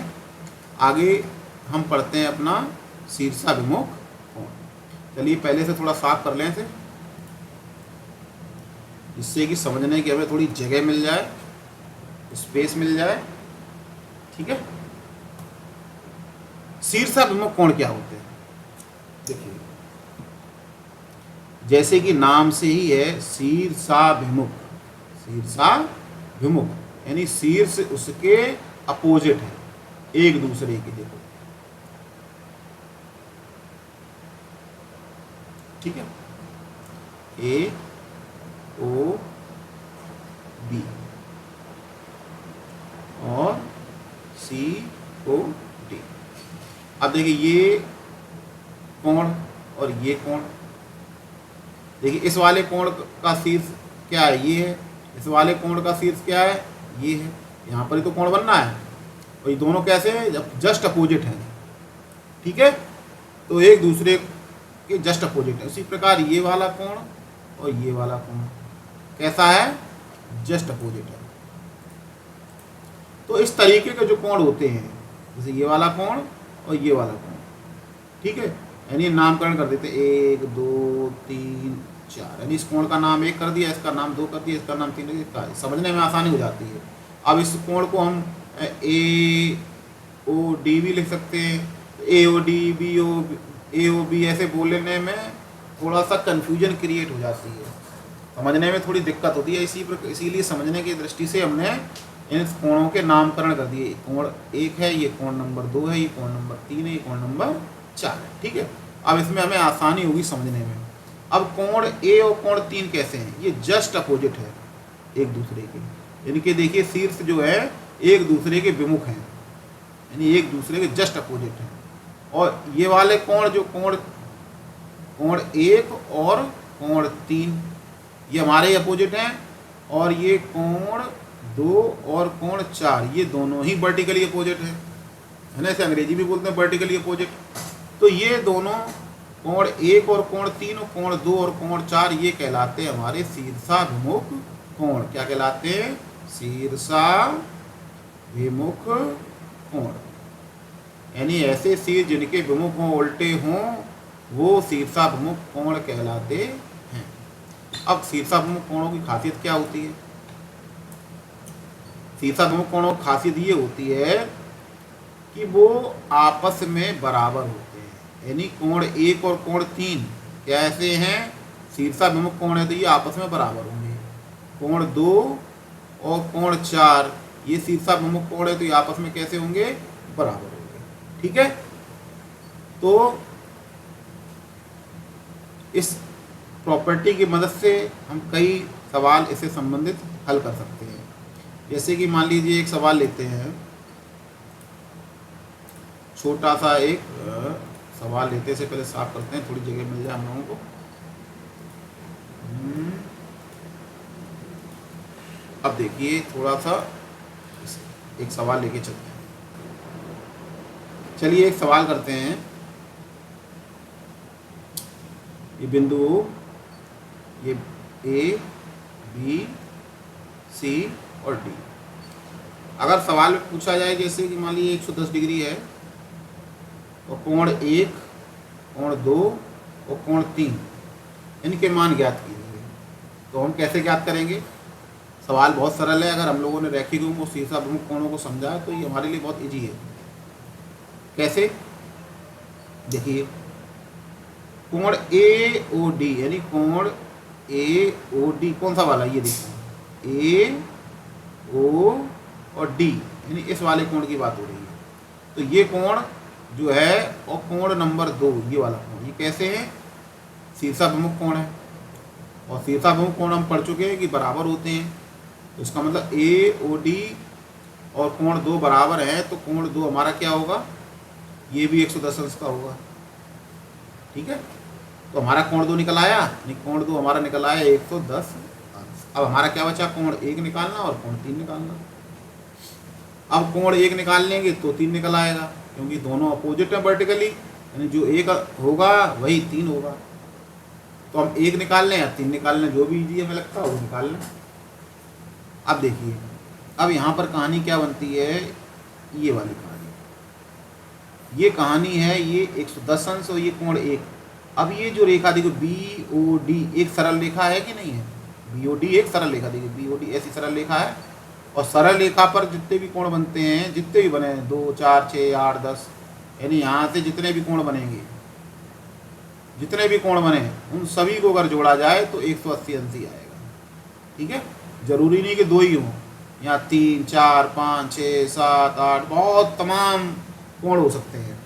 S1: आगे हम पढ़ते हैं अपना शीर्षाभिमुख कोण। चलिए पहले से थोड़ा साफ कर लें इसे, जिससे कि समझने की हमें थोड़ी जगह मिल जाए, स्पेस मिल जाए। ठीक है, शीर्षाभिमुख कोण क्या होते हैं? देखिए, जैसे कि नाम से ही है शीर्षाभिमुख, शीर्षाभिमुख यानी शीर्ष उसके अपोजिट है एक दूसरे के। देखो, ठीक है, AOB और COD। अब देखिए ये कोण और ये कोण, देखिए इस वाले कोण का शीर्ष क्या है? ये है। इस वाले कोण का शीर्ष क्या है? ये है। यहाँ पर ही तो कोण बनना है, और ये दोनों कैसे हैं? जब जस्ट अपोजिट हैं। ठीक है, तो एक दूसरे के जस्ट अपोजिट है। उसी प्रकार ये वाला कोण और ये वाला कोण कैसा है? जस्ट अपोजिट है। तो इस तरीके के जो कोण होते हैं, जैसे ये वाला कोण और ये वाला कोण, ठीक है, यानी नामकरण कर देते 1 2 3 4, यानी इस कोण का नाम 1 कर दिया, इसका नाम 2 कर दिया, इसका नाम 3 कर दिया, समझने में आसानी हो जाती है। अब इस कोण को हम AOD भी लिख सकते हैं। AOD AOB ऐसे बोलने में थोड़ा सा कन्फ्यूजन क्रिएट हो जाती है, समझने में थोड़ी दिक्कत होती है। इसीलिए समझने की दृष्टि से हमने इन कोणों के नामकरण कर दिए। कोण 1 है, ये कोण नंबर 2 है, ये कोण नंबर 3 है, ये कोण नंबर 4 है। ठीक है, अब इसमें हमें आसानी होगी समझने में। अब कोण A और कोण 3 कैसे हैं? ये जस्ट अपोजिट है एक दूसरे के, यानी कि देखिए शीर्ष जो है एक दूसरे के विमुख हैं, यानी एक दूसरे के जस्ट अपोजिट हैं। और ये वाले कोण जो कोण 1 और कोण 3 ये हमारे अपोजिट हैं, और ये कोण 2 और कोण 4 ये दोनों ही वर्टिकली अपोजिट है ना, इसे अंग्रेजी में बोलते हैं वर्टिकली अपोजिट। तो ये दोनों कोण 1 और कोण 3 और कोण 2 और कोण 4 ये कहलाते हैं हमारे शीर्षाभिमुख कोण। क्या कहलाते हैं? शीर्षाभिमुख कोण, यानी ऐसे शीर्ष जिनके विमुख हों, उल्टे हों, वो शीर्षाभिमुख कोण कहलाते हैं। अब शीर्षाभिमुख कोणों की खासियत क्या होती है? शीर्षाभिमुख कोणों की खासियत ये होती है कि वो आपस में बराबर होते हैं, यानी कोण 1 और कोण 3 कैसे हैं? शीर्षाभिमुख कोण है तो ये आपस में बराबर होंगे। कोण 2 और कोण 4 ये शीर्षाभिमुख कोण है, तो ये आपस में कैसे होंगे? बराबर होंगे। ठीक है, तो इस प्रॉपर्टी की मदद से हम कई सवाल इससे संबंधित हल कर सकते हैं। जैसे कि मान लीजिए एक सवाल लेते हैं, छोटा सा एक सवाल लेते से पहले साफ करते हैं, थोड़ी जगह मिल जाए हम लोगों को। अब देखिए थोड़ा सा एक सवाल लेके चलते हैं। चलिए एक सवाल करते हैं। ये बिंदु, ये ए, बी, सी और डी। अगर सवाल में पूछा जाए जैसे कि मान लीजिए 110 डिग्री है और कोण 1, कोण 2 और कोण 3, इनके मान ज्ञात कीजिए, तो हम कैसे ज्ञात करेंगे? सवाल बहुत सरल है। अगर हम लोगों ने रैखिक और शीर्षाभिमुख कोणों को समझा है तो ये हमारे लिए बहुत इजी है। कैसे? देखिए, कोण ए ओ डी, यानी कोण ए ओ डी कौन सा वाला? ये देखो, ए ओ और डी, यानी इस वाले कोण की बात हो रही है। तो ये कोण जो है, और कोण नंबर 2 ये वाला कोण, ये कैसे है? शीर्षाभिमुख कोण है। और शीर्षाभिमुख कोण हम पढ़ चुके हैं कि बराबर होते हैं। तो इसका मतलब ए ओ डी और कोण 2 बराबर है, तो कोण 2 हमारा क्या होगा? ये भी 110 अंश का होगा। ठीक है, तो हमारा कोण 2 निकल आया, यानी कोण 2 हमारा निकल आया 110 अंश। अब हमारा क्या बचा? कोण 1 निकालना और कोण 3 निकालना। अब कोण 1 निकाल लेंगे तो 3 निकल आएगा, क्योंकि दोनों अपोजिट है वर्टिकली, यानी जो 1 होगा वही 3 होगा। तो हम 1 निकाल लें या 3 निकाल लें, जो भी ईजी हमें लगता है वो निकाल लें। अब देखिए, अब यहाँ पर कहानी क्या बनती है? ये वाली कहानी, ये कहानी है, ये 110 अंश और ये कोण 1। अब ये जो रेखा देखो बी ओ डी, एक सरल रेखा है कि नहीं है? बी ओ डी एक सरल रेखा, देखिए बी ओ डी ऐसी सरल रेखा है। और सरल रेखा पर जितने भी कोण बनते हैं, जितने भी बने, 2, 4, 6, 8, 10, यानी यहाँ से जितने भी कोण बनेंगे, जितने भी कोण बने, उन सभी को अगर जोड़ा जाए तो 180 अंश ही आएगा। ठीक है, जरूरी नहीं कि 2 ही हों, यहाँ 3, 4, 5, 6, 7, 8 बहुत तमाम कोण हो सकते हैं,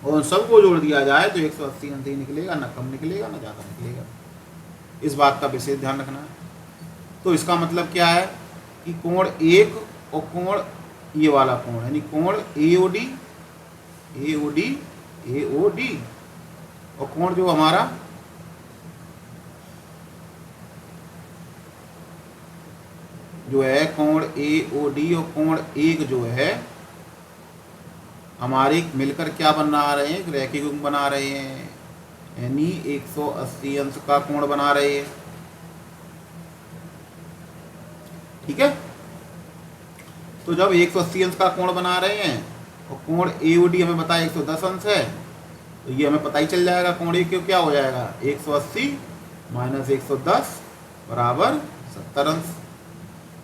S1: और उन सबको जोड़ दिया जाए तो 180 अंश ही निकलेगा, ना कम निकलेगा ना ज़्यादा निकलेगा। इस बात का विशेष ध्यान रखना है। तो इसका मतलब क्या है कि कोण 1 और कोण ये वाला कोण, यानी कोण ए ओ डी, ए ओ डी, ए ओ डी, और कोण जो हमारा जो है कोण ए ओ डी और कोण 1 जो है हमारे मिलकर क्या बना रहे हैं? एक रैखिक युग्म बना रहे हैं, यानी 180 अंश का कोण बना रहे हैं। ठीक है, तो जब 180 अंश का कोण बना रहे हैं और कोण ए ओ डी हमें बताया 110 अंश है, तो ये हमें पता ही चल जाएगा कोण ए क्यों क्या हो जाएगा? 180 माइनस 110 बराबर 70 अंश,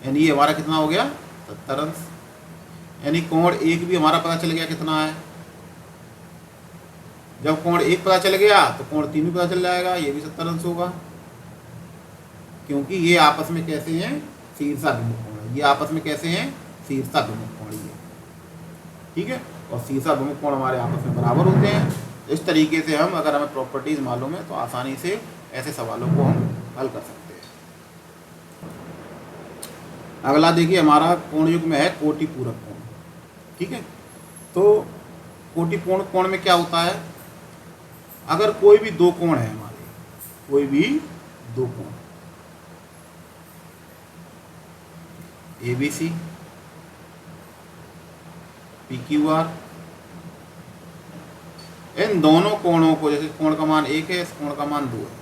S1: यानी ये हमारा कितना हो गया? 70 अंश। यानी कोण 1 भी हमारा पता चल गया कितना है। जब कोण 1 पता चल गया तो कोण 3 भी पता चल जाएगा, ये भी 70 अंश होगा, क्योंकि ये आपस में कैसे हैं? शीर्षाभिमुख कोण। ये आपस में कैसे हैं? शीर्षाभिमुख कोण ये। ठीक है, और शीर्षाभिमुख कोण हमारे आपस में बराबर होते हैं। इस तरीके से हम, अगर हमें प्रॉपर्टीज मालूम है तो आसानी से ऐसे सवालों को हम हल कर सकते हैं। अगला देखिए, हमारा कोण युग्म है कोटि पूरक कोण। ठीक है, तो कोटि पूर्ण कोण में क्या होता है? अगर कोई भी 2 कोण है हमारे, कोई भी 2 कोण, A B C, P Q R, इन दोनों कोणों को, जैसे कोण का मान 1 है, इस कोण का मान 2 है,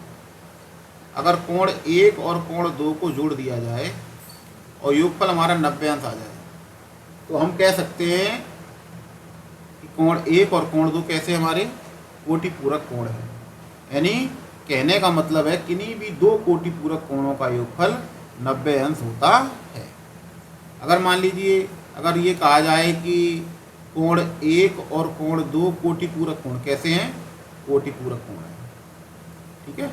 S1: अगर कोण 1 और कोण 2 को जोड़ दिया जाए और योगफल हमारा 90 अंश आ जाए, तो हम कह सकते हैं कि कोण 1 और कोण 2 कैसे हमारे? कोटि पूरक कोण है। यानी कहने का मतलब है किन्हीं भी 2 कोटि पूरक कोणों का योगफल 90 अंश होता है। अगर मान लीजिए, अगर ये कहा जाए कि कोण 1 और कोण 2 कोटि पूरक कोण कैसे हैं? कोटि पूरक कोण है। ठीक है,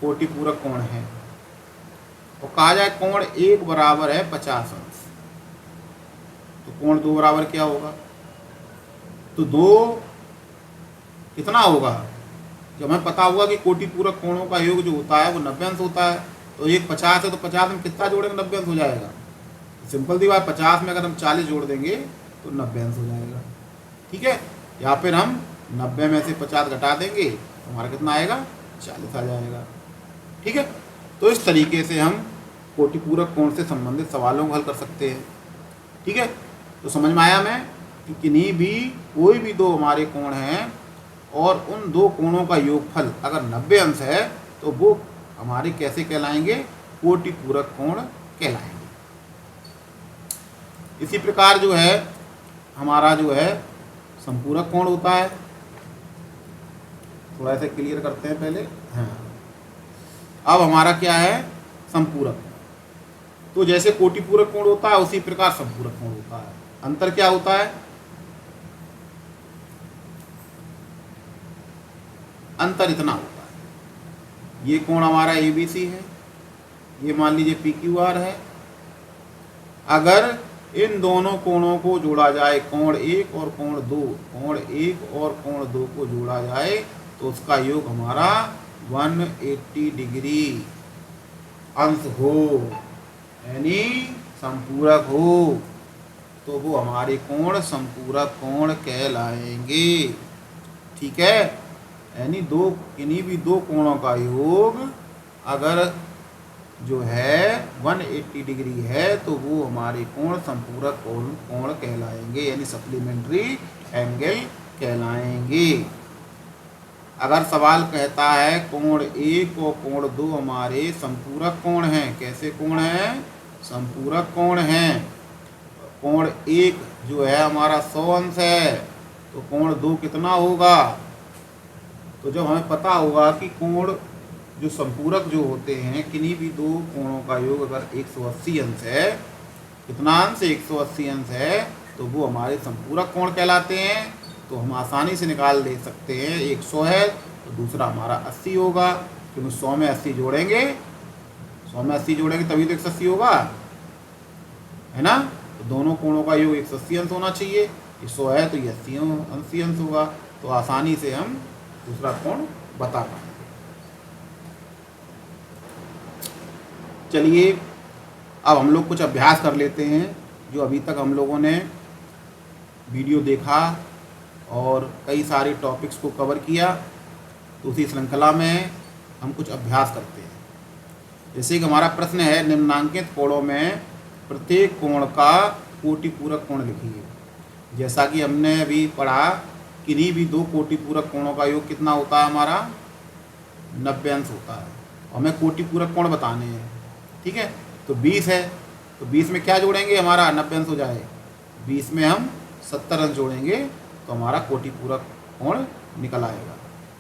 S1: कोटि पूरक कोण है, और कहा जाए कोण 1 बराबर है 50 अंश, तो कोण 2 बराबर क्या होगा? तो 2 कितना होगा? जब हमें पता होगा कि कोटि पूरक कोणों का योग जो होता है वो 90 अंश होता है, तो 1 50 है तो 50 में कितना जोड़ेंगे 90 अंश हो जाएगा। सिंपल दी बात, 50 में अगर हम 40 जोड़ देंगे तो 90 अंश हो जाएगा। ठीक है, या फिर हम 90 में से 50 घटा देंगे तो हमारा कितना आएगा? 40 आ जाएगा। ठीक है, तो इस तरीके से हम कोटि पूरक कोण से संबंधित सवालों को हल कर सकते हैं। ठीक है, तो समझ में आया मैं कि किन्हीं भी कोई भी दो हमारे कोण हैं और उन दो कोणों का योगफल अगर 90 अंश है तो वो हमारे कैसे कहलाएंगे? कोटि पूरक कोण कहलाएंगे। इसी प्रकार जो है हमारा जो है संपूरक कोण होता है, थोड़ा सा क्लियर करते हैं पहले। हाँ, अब हमारा क्या है? संपूरक। तो जैसे कोटि पूरक कोण होता है उसी प्रकार संपूरक कोण होता है। अंतर क्या होता है? अंतर इतना होता है, ये कोण हमारा ABC है, ये मान लीजिए PQR है। अगर इन दोनों कोणों को जोड़ा जाए, कोण 1 और कोण 2, कोण 1 और कोण 2 को जोड़ा जाए तो उसका योग हमारा 180 डिग्री अंश हो, यानी संपूरक हो, तो वो हमारे कोण संपूरक कोण कहलाएंगे। ठीक है, यानी किन्हीं भी दो कोणों का योग अगर जो है 180 डिग्री है तो वो हमारे कोण संपूरक कोण कहलाएंगे, यानी सप्लीमेंट्री एंगल कहलाएंगे। अगर सवाल कहता है कोण 1 और कोण 2 हमारे संपूरक कोण हैं, कैसे कोण हैं? संपूरक कोण हैं। कोण 1 जो है हमारा 100 अंश है, तो कोण 2 कितना होगा? तो जब हमें पता होगा कि कोण जो संपूरक जो होते हैं किन्हीं भी दो कोणों का योग अगर 180 अंश है, कितना अंश? 180 अंश है, तो वो हमारे संपूरक कोण कहलाते हैं। तो हम आसानी से निकाल दे सकते हैं, एक 100 है तो दूसरा हमारा 80 होगा, क्योंकि 100 में 80 जोड़ेंगे, 100 में 80 जोड़ेंगे तभी तो 180 होगा, है ना। तो दोनों कोणों का योग 180 अंश होना चाहिए, ये 100 है तो ये 80 अंश होगा, तो आसानी से हम दूसरा कोण बता पाएंगे। चलिए अब हम लोग कुछ अभ्यास कर लेते हैं। जो अभी तक हम लोगों ने वीडियो देखा और कई सारे टॉपिक्स को कवर किया, तो उसी श्रृंखला में हम कुछ अभ्यास करते हैं। जैसे कि हमारा प्रश्न है, निम्नांकित कोणों में प्रत्येक कोण का कोटि पूरक कोण लिखिए। जैसा कि हमने अभी पढ़ा, किन्हीं भी दो कोटि पूरक कोणों का योग कितना होता है? हमारा 90 अंश होता है, और हमें कोटि पूरक कोण बताने हैं। ठीक है, तो 20 है, तो 20 में क्या जोड़ेंगे? हमारा 90 अंश हो जाए, 20 में हम 70 अंश जोड़ेंगे तो हमारा कोटि पूरक कोण निकल आएगा।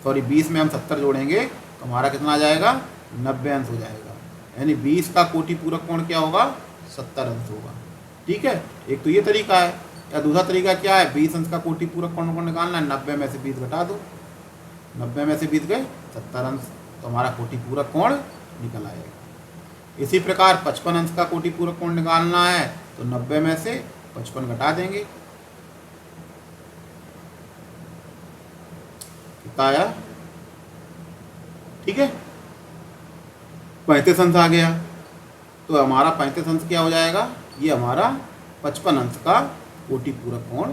S1: सॉरी, 20 में हम 70 जोड़ेंगे तो हमारा कितना आ जाएगा? 90 अंश हो जाएगा, यानी 20 का कोटि पूरक कोण क्या होगा? 70 अंश होगा। ठीक है, एक तो ये तरीका है। या दूसरा तरीका क्या है? 20 अंश का कोटि पूरक कोण को निकालना है, 90 में से 20 घटा दो, 90 में से 20 गए 70 अंश, तो हमारा कोटि पूरक कोण निकल आएगा। इसी प्रकार 55 अंश का कोटि पूरक कोण निकालना है तो 90 में से 55 घटा देंगे, कितना आया? ठीक है, 35 अंश आ गया, तो हमारा 35 अंश क्या हो जाएगा? ये हमारा 55 अंश का कोटि पूरक कोण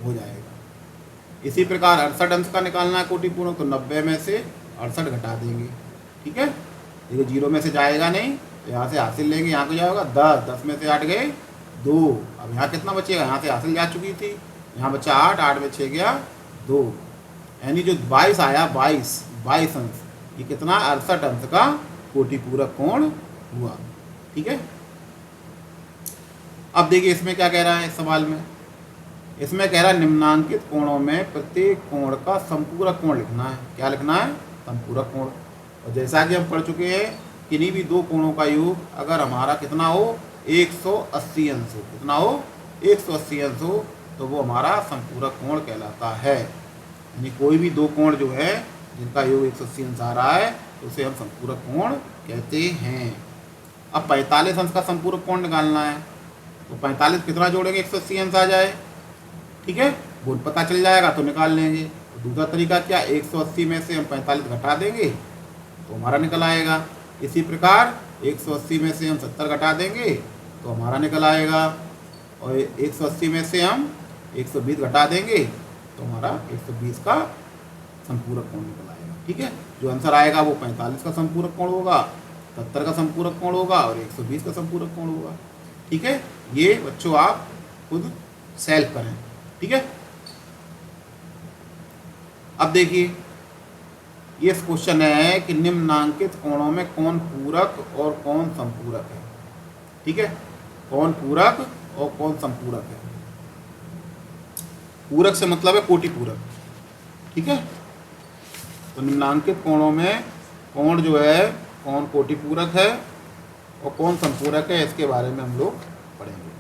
S1: हो जाएगा। इसी प्रकार 68 अंश का निकालना है कोटि पूरक, तो 90 में से 68 घटा देंगे। ठीक है, देखो 0 में से जाएगा नहीं, तो यहाँ से हासिल लेंगे, यहाँ को जाएगा 10, 10 में से 8 गए 2, अब यहाँ कितना बचेगा? यहाँ से हासिल जा चुकी थी, यहाँ बचा 8, 8 में 6 गया 2, यानी जो 22 आया 22 अंश, ये कितना? 68 अंश का कोटि पूरक कोण हुआ। ठीक है, अब देखिए इसमें क्या कह रहा है इस सवाल में। इसमें कह रहा है निम्नांकित कोणों में प्रत्येक कोण का संपूरक कोण लिखना है। क्या लिखना है? संपूरक कोण। और जैसा कि हम पढ़ चुके हैं, किन्हीं भी दो कोणों का योग अगर हमारा कितना हो? 180 अंश हो, कितना हो? 180 अंश हो, तो वो हमारा संपूरक कोण कहलाता है। यानी कोई भी दो कोण जो है जिनका योग 180 अंश आ रहा है तो उसे हम संपूरक कोण कहते हैं। अब 45 अंश का संपूरक कोण निकालना है, तो 45 कितना जोड़ेंगे 180 अंश आ जाए, ठीक है, गुण पता चल जाएगा तो निकाल लेंगे। तो दूसरा तरीका क्या, 180 में से हम 45 घटा देंगे तो हमारा निकल आएगा। इसी प्रकार 180 में से हम 70 घटा देंगे तो हमारा निकल आएगा, और 180 में से हम 120 घटा देंगे तो हमारा 120 का संपूरक कोण निकल आएगा, ठीक है। जो आंसर आएगा वो 45 का संपूरक कोण होगा, 70 का संपूरक कोण होगा और 120 का संपूरक कोण होगा, ठीक है। ये बच्चों आप खुद सेल्फ करें, ठीक है। अब देखिए ये क्वेश्चन है कि निम्नांकित कोणों में कौन पूरक और कौन संपूरक है, ठीक है, कौन पूरक और कौन संपूरक है। पूरक से मतलब है कोटि पूरक, ठीक है। तो निम्नांकित कोणों में कौन जो है कौन कोटि पूरक है और कौन संपूरक है, इसके बारे में हम लोग पढ़ेंगे।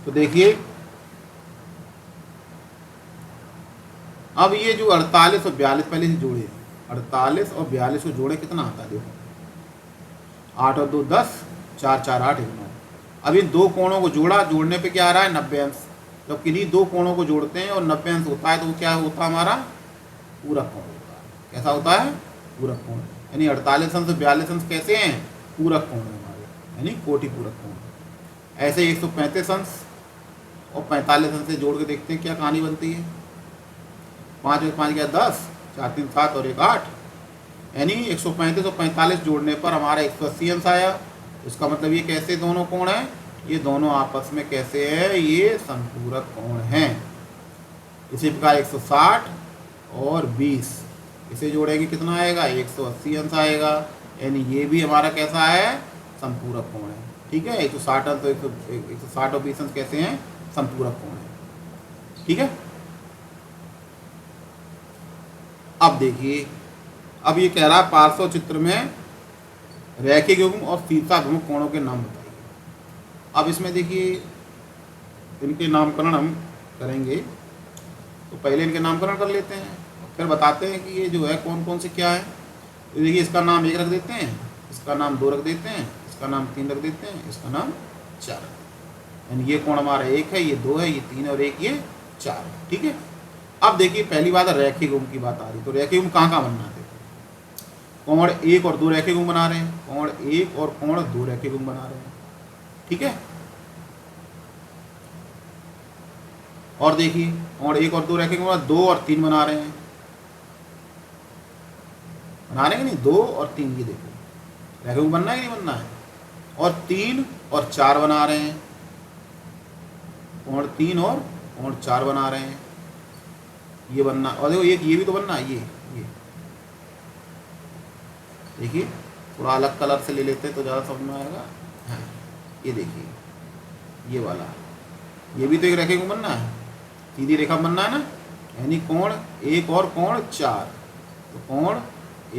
S1: तो देखिए अब ये जो 48 और 42 पहले से जोड़े, 48 और 42 को जोड़े कितना आता है, देखो 8 और 2 10, 4 4 8 1 9। अब इन दो कोणों को जोड़ा, जोड़ने पे क्या आ रहा है 90 अंश। जब किन्हीं दो कोणों को जोड़ते हैं और 90 अंश होता है तो वो क्या होता है हमारा पूरक कोण होता है। कैसा होता है, पूरक कोण। यानी 48 अंश 42 अंश कैसे हैं, पूरक कोण है हमारे, यानी कोटि पूरक कोण। ऐसे 135 अंश और 45 अंश से जोड़ के देखते हैं क्या कहानी बनती है। 5 में 5 गया 10, 4 3 7 और 1 8, यानी 135 और 45 जोड़ने पर हमारा 180 अंश आया। इसका मतलब ये कैसे दोनों कोण हैं, ये दोनों आपस में कैसे हैं, ये संपूरक कोण हैं। इसी प्रकार 160 और 20 इसे जोड़ेंगे कितना आएगा, 180 अंश आएगा, यानी ये भी हमारा कैसा है, संपूरक कोण है, ठीक है। 160 अंश तो 160 और 20 अंश कैसे हैं, संपूरक कोण है, ठीक है। अब देखिए, अब ये कह रहा है पार्श्व चित्र में रैखिक युग्म और शीर्षाभिमुख कोणों के नाम बताइए। अब इसमें देखिए इनके नामकरण हम करेंगे, तो पहले इनके नामकरण कर लेते हैं, फिर बताते हैं कि ये जो है कौन कौन से क्या है। तो देखिए इसका नाम 1 रख देते हैं, इसका नाम 2 रख देते हैं, इसका नाम 3 रख देते हैं, इसका नाम 4 रख देते हैं। यानी ये कोण हमारा 1 है, ये 2 है, ये 3 और 1 ये 4 है, ठीक है। अब देखिए पहली बात रैखिक युग्म की बात आ रही, तो रैखिक युग्म कहाँ कहाँ बनना है, कोण 1 और 2 रैखिक युग्म बना रहे हैं, कोण 1 और कोण 2 रैखिक युग्म बना रहे हैं, ठीक है। और देखिए कोण 1 और 2 रैखिक युग्म 2 और 3 बना रहे हैं, बना रहे हैं कि नहीं, 2 और 3, ये देखो रैखिक युग्म बनना है कि नहीं बनना है। और 3 और 4 बना रहे हैं, कोण 3 और कोण 4 बना रहे हैं, ये बनना। और देखो ये भी तो बनना है, ये देखिए थोड़ा अलग कलर से ले लेते हैं तो ज़्यादा समझ में आएगा। हाँ ये देखिए ये वाला, ये भी तो एक रेखा को बनना है, सीधी रेखा बनना है ना, यानी कोण 1 और कोण 4, तो कोण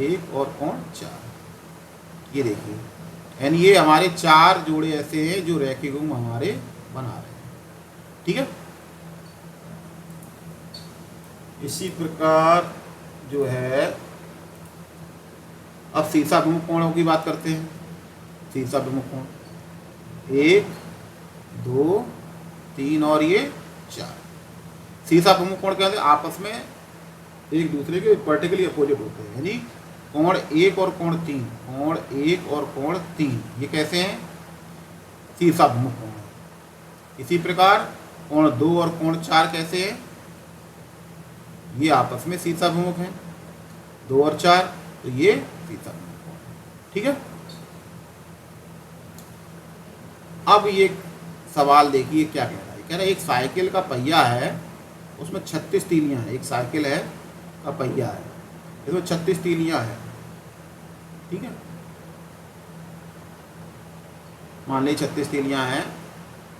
S1: 1 और कोण 4, ये देखिए, यानी ये हमारे 4 जोड़े ऐसे हैं जो रैखिक युग्म हमारे बना रहे हैं, ठीक है। इसी प्रकार जो है अब शीर्षाभिमुख कोणों की बात करते हैं। शीर्षाभिमुख कोण 1 2 3 और ये 4। शीर्षाभिमुख कोण क्या होते हैं, आपस में एक दूसरे के वर्टिकली अपोजिट होते हैं, यानी कोण 1 और कोण 3, कोण 1 और कोण 3 ये कैसे हैं, शीर्षाभिमुख कोण है। इसी प्रकार कोण 2 और कोण 4 कैसे हैं, ये आपस में शीर्षाभिमुख हैं, 2 और 4, तो ये शीर्षाभिमुख कोण है, ठीक है। अब ये सवाल देखिए क्या कह रहा है, कह रहा है एक साइकिल का पहिया है, उसमें 36 तीलियां हैं। एक साइकिल है का पहिया है, इसमें 36 तीलियां हैं, ठीक है। मान लीजिए 36 तीलियां हैं,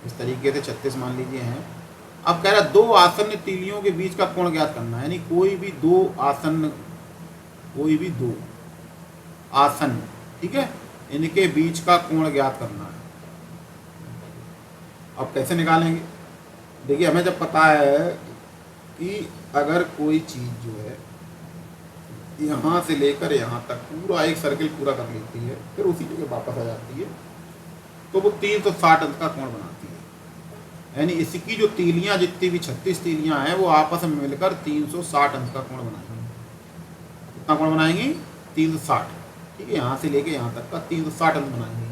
S1: इस तरीके से 36 मान लीजिए हैं। अब कह रहा है 2 आसन्न तीलियों के बीच का कोण ज्ञात करना है, यानी कोई भी 2 आसन्न, ठीक है, इनके बीच का कोण ज्ञात करना है। अब कैसे निकालेंगे, देखिए हमें जब पता है कि अगर कोई चीज़ जो है यहाँ से लेकर यहाँ तक पूरा एक सर्किल पूरा कर लेती है, फिर उसी जगह वापस आ जाती है, तो वो 360 अंश का कोण बनाती है। यानी इसकी जो तीलियाँ जितनी भी 36 तीलियाँ हैं वो आपस में मिलकर 360 अंश का कोण बनाएंगी। कितना कोण बनाएंगी? 360। ठीक है, यहाँ से लेके यहाँ तक का 360 अंश बनाएंगी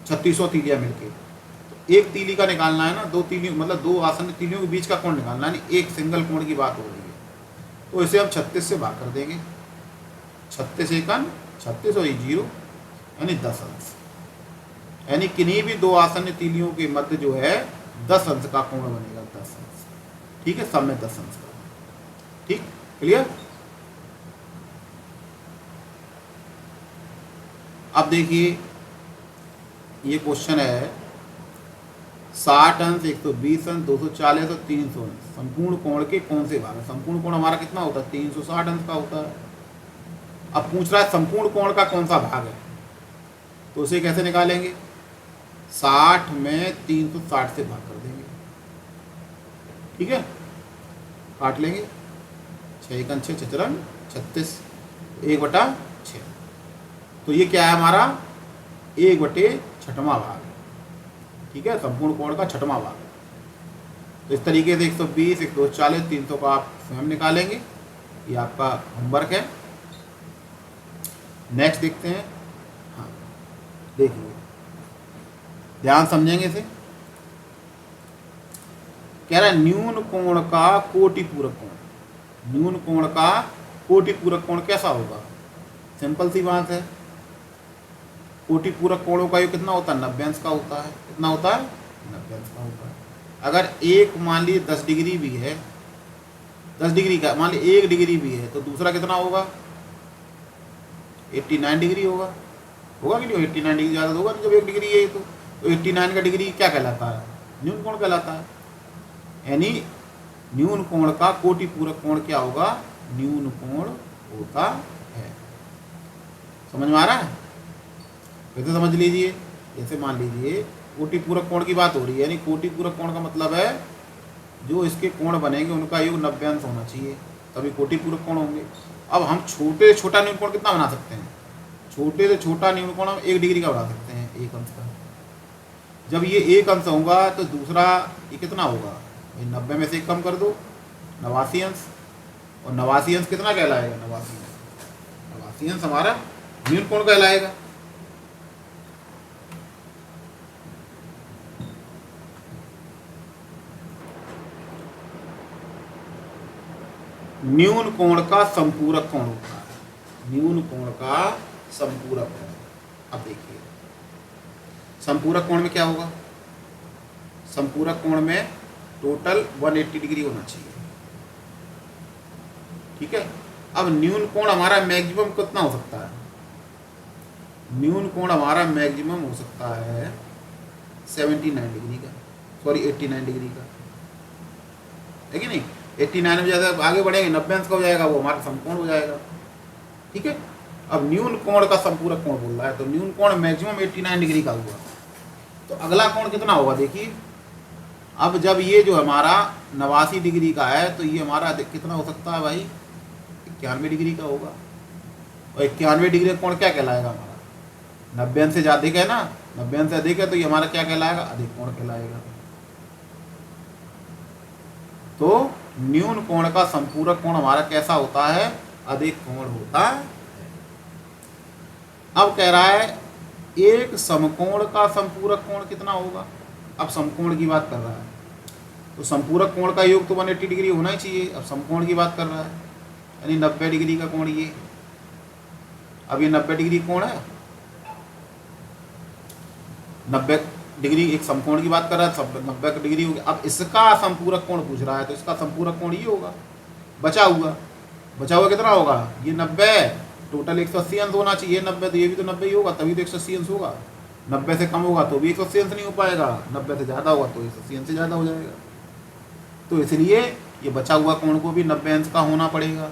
S1: 3600 तीलियाँ मिलके। तो एक तीली का निकालना है ना, दो तीलियों मतलब दो आसन्न तीलियों के बीच का कोण निकालना है, यानी एक सिंगल कोण की बात हो रही है। तो इसे हम 36 से भाग कर देंगे, 36 एकन 36 और 0 यानी 10 अंश। यानी किन्हीं भी दो आसन्न तीलियों के मध्य जो है 10 अंश का कोण बनेगा, 10 अंश। ठीक है, सब में 10 अंश का। ठीक, क्लियर? अब देखिए ये क्वेश्चन है 60 अंश, 120 अंश, 240 और 300 अंश संपूर्ण कोण के कौन से भाग है? संपूर्ण कोण हमारा कितना होता है? 360 अंश का होता है। अब पूछ रहा है संपूर्ण कोण का कौन सा भाग है, तो उसे कैसे निकालेंगे? 60 में 360 से भाग कर देंगे। ठीक है, काट लेंगे, 6 एकन 6 छचरन 36, 1/6। तो ये क्या है हमारा? 1/6वां भाग है। ठीक है, संपूर्ण कोण का 6वां भाग है। तो इस तरीके से 120, 140, 300 का आप स्वयं निकालेंगे, ये आपका होमवर्क है। नेक्स्ट देखते हैं। हाँ देखिए, ध्यान समझेंगे इसे। कह रहा है न्यून कोण का कोटि पूरक कोण। न्यून कोण का कोटि पूरक कोण कैसा होगा? सिंपल सी बात है, कोटि पूरक कोणों का योग कितना होता है? 90 अंश का होता है। कितना होता है? 90 अंश का होता है। अगर एक मान लीजिए 10 डिग्री भी है, 10 डिग्री का मान लीजिए 1 डिग्री भी है, तो दूसरा कितना होगा? 89 डिग्री होगा। होगा कि नहीं? 89 डिग्री ज़्यादा होगा जब 1 डिग्री है। तो 89 का डिग्री क्या कहलाता है? न्यून कोण कहलाता है। यानी न्यून कोण का कोटि पूरक कोण क्या होगा? न्यून कोण होता है। समझ में आ रहा है? वैसे समझ लीजिए, जैसे मान लीजिए कोटि पूरक कोण की बात हो रही है, यानी कोटि पूरक कोण का मतलब है जो इसके कोण बनेंगे उनका योग 90 अंश होना चाहिए, तभी कोटि पूरक कोण होंगे। अब हम छोटे से छोटा न्यून कोण कितना बना सकते हैं? छोटे से छोटा न्यून कोण हम 1 डिग्री का बना सकते हैं, 1 अंश का। जब ये 1 अंश होगा तो दूसरा ये कितना होगा? 90 में से 1 कम कर दो, 89 अंश। और 89 अंश कितना कहलाएगा? 89 अंश हमारा न्यून कोण कहलाएगा। न्यून कोण का संपूरक कोण होता है। न्यून कोण का संपूरक कोण। अब देखिए संपूरक कोण में क्या होगा? संपूरक कोण में टोटल 180 डिग्री होना चाहिए। ठीक है, अब न्यून कोण हमारा मैक्सिमम कितना हो सकता है? न्यून कोण हमारा मैक्सिमम हो सकता है 79 डिग्री का, सॉरी 89 डिग्री का, है कि नहीं? 89 में ज़्यादा आगे बढ़ेंगे 90 अंश का हो जाएगा, वो हमारा समकोण हो जाएगा। ठीक है, अब न्यून कोण का संपूरक कोण बोल रहा है, तो न्यून कोण मैक्सिमम 89 डिग्री का हुआ। तो अगला कोण कितना होगा? देखिए, अब जब ये जो हमारा 89 डिग्री का है, तो ये हमारा कितना हो सकता है भाई? 91 डिग्री का होगा। और 91 डिग्री का कोण क्या कहलाएगा हमारा? 90 अंश से ज़्यादा है ना, 90 अंश से अधिक है, तो ये हमारा क्या कहलाएगा? अधिक कोण कहलाएगा। तो न्यून कोण का संपूरक कोण हमारा कैसा होता है? अधिक कोण होता है। अब कह रहा है एक समकोण का संपूरक कोण कितना होगा? अब समकोण की बात कर रहा है, तो संपूरक कोण का योग तो 180 डिग्री होना ही चाहिए। अब समकोण की बात कर रहा है, यानी 90 डिग्री का कोण ये। अब ये 90 डिग्री कोण है, 90 डिग्री एक समकोण की बात कर रहा है, सब 90 डिग्री हो गया। अब इसका संपूरक कोण पूछ रहा है, तो इसका संपूरक कोण ये होगा। बचा हुआ कितना होगा? ये 90, टोटल 180 अंश होना चाहिए 90, तो ये भी तो 90 ही होगा, तभी तो 180 अंश होगा। 90 से कम होगा तो भी 180 अंश नहीं हो पाएगा, 90 से ज़्यादा होगा तो 180 अंश से ज़्यादा हो जाएगा। तो इसलिए ये बचा हुआ कोण को भी 90 अंश का होना पड़ेगा।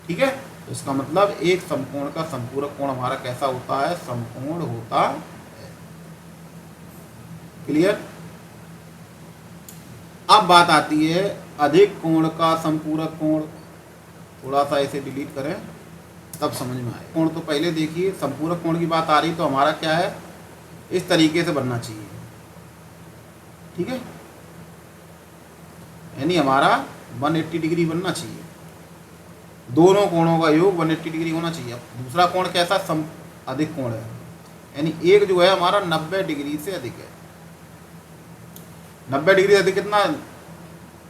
S1: ठीक है, तो इसका मतलब एक समकोण का संपूरक कोण हमारा कैसा होता है? समकोण होता है। क्लियर? अब बात आती है अधिक कोण का संपूरक कोण। थोड़ा सा इसे डिलीट करें तब समझ में आए। कोण तो पहले देखिए, संपूरक कोण की बात आ रही तो हमारा क्या है, इस तरीके से बनना चाहिए, ठीक है, यानी हमारा 180 डिग्री बनना चाहिए, दोनों कोणों का योग 180 डिग्री होना चाहिए। अब दूसरा कोण कैसा, अधिक कोण है, यानी एक जो है हमारा 90 डिग्री से अधिक है। 90 डिग्री से अधिक कितना,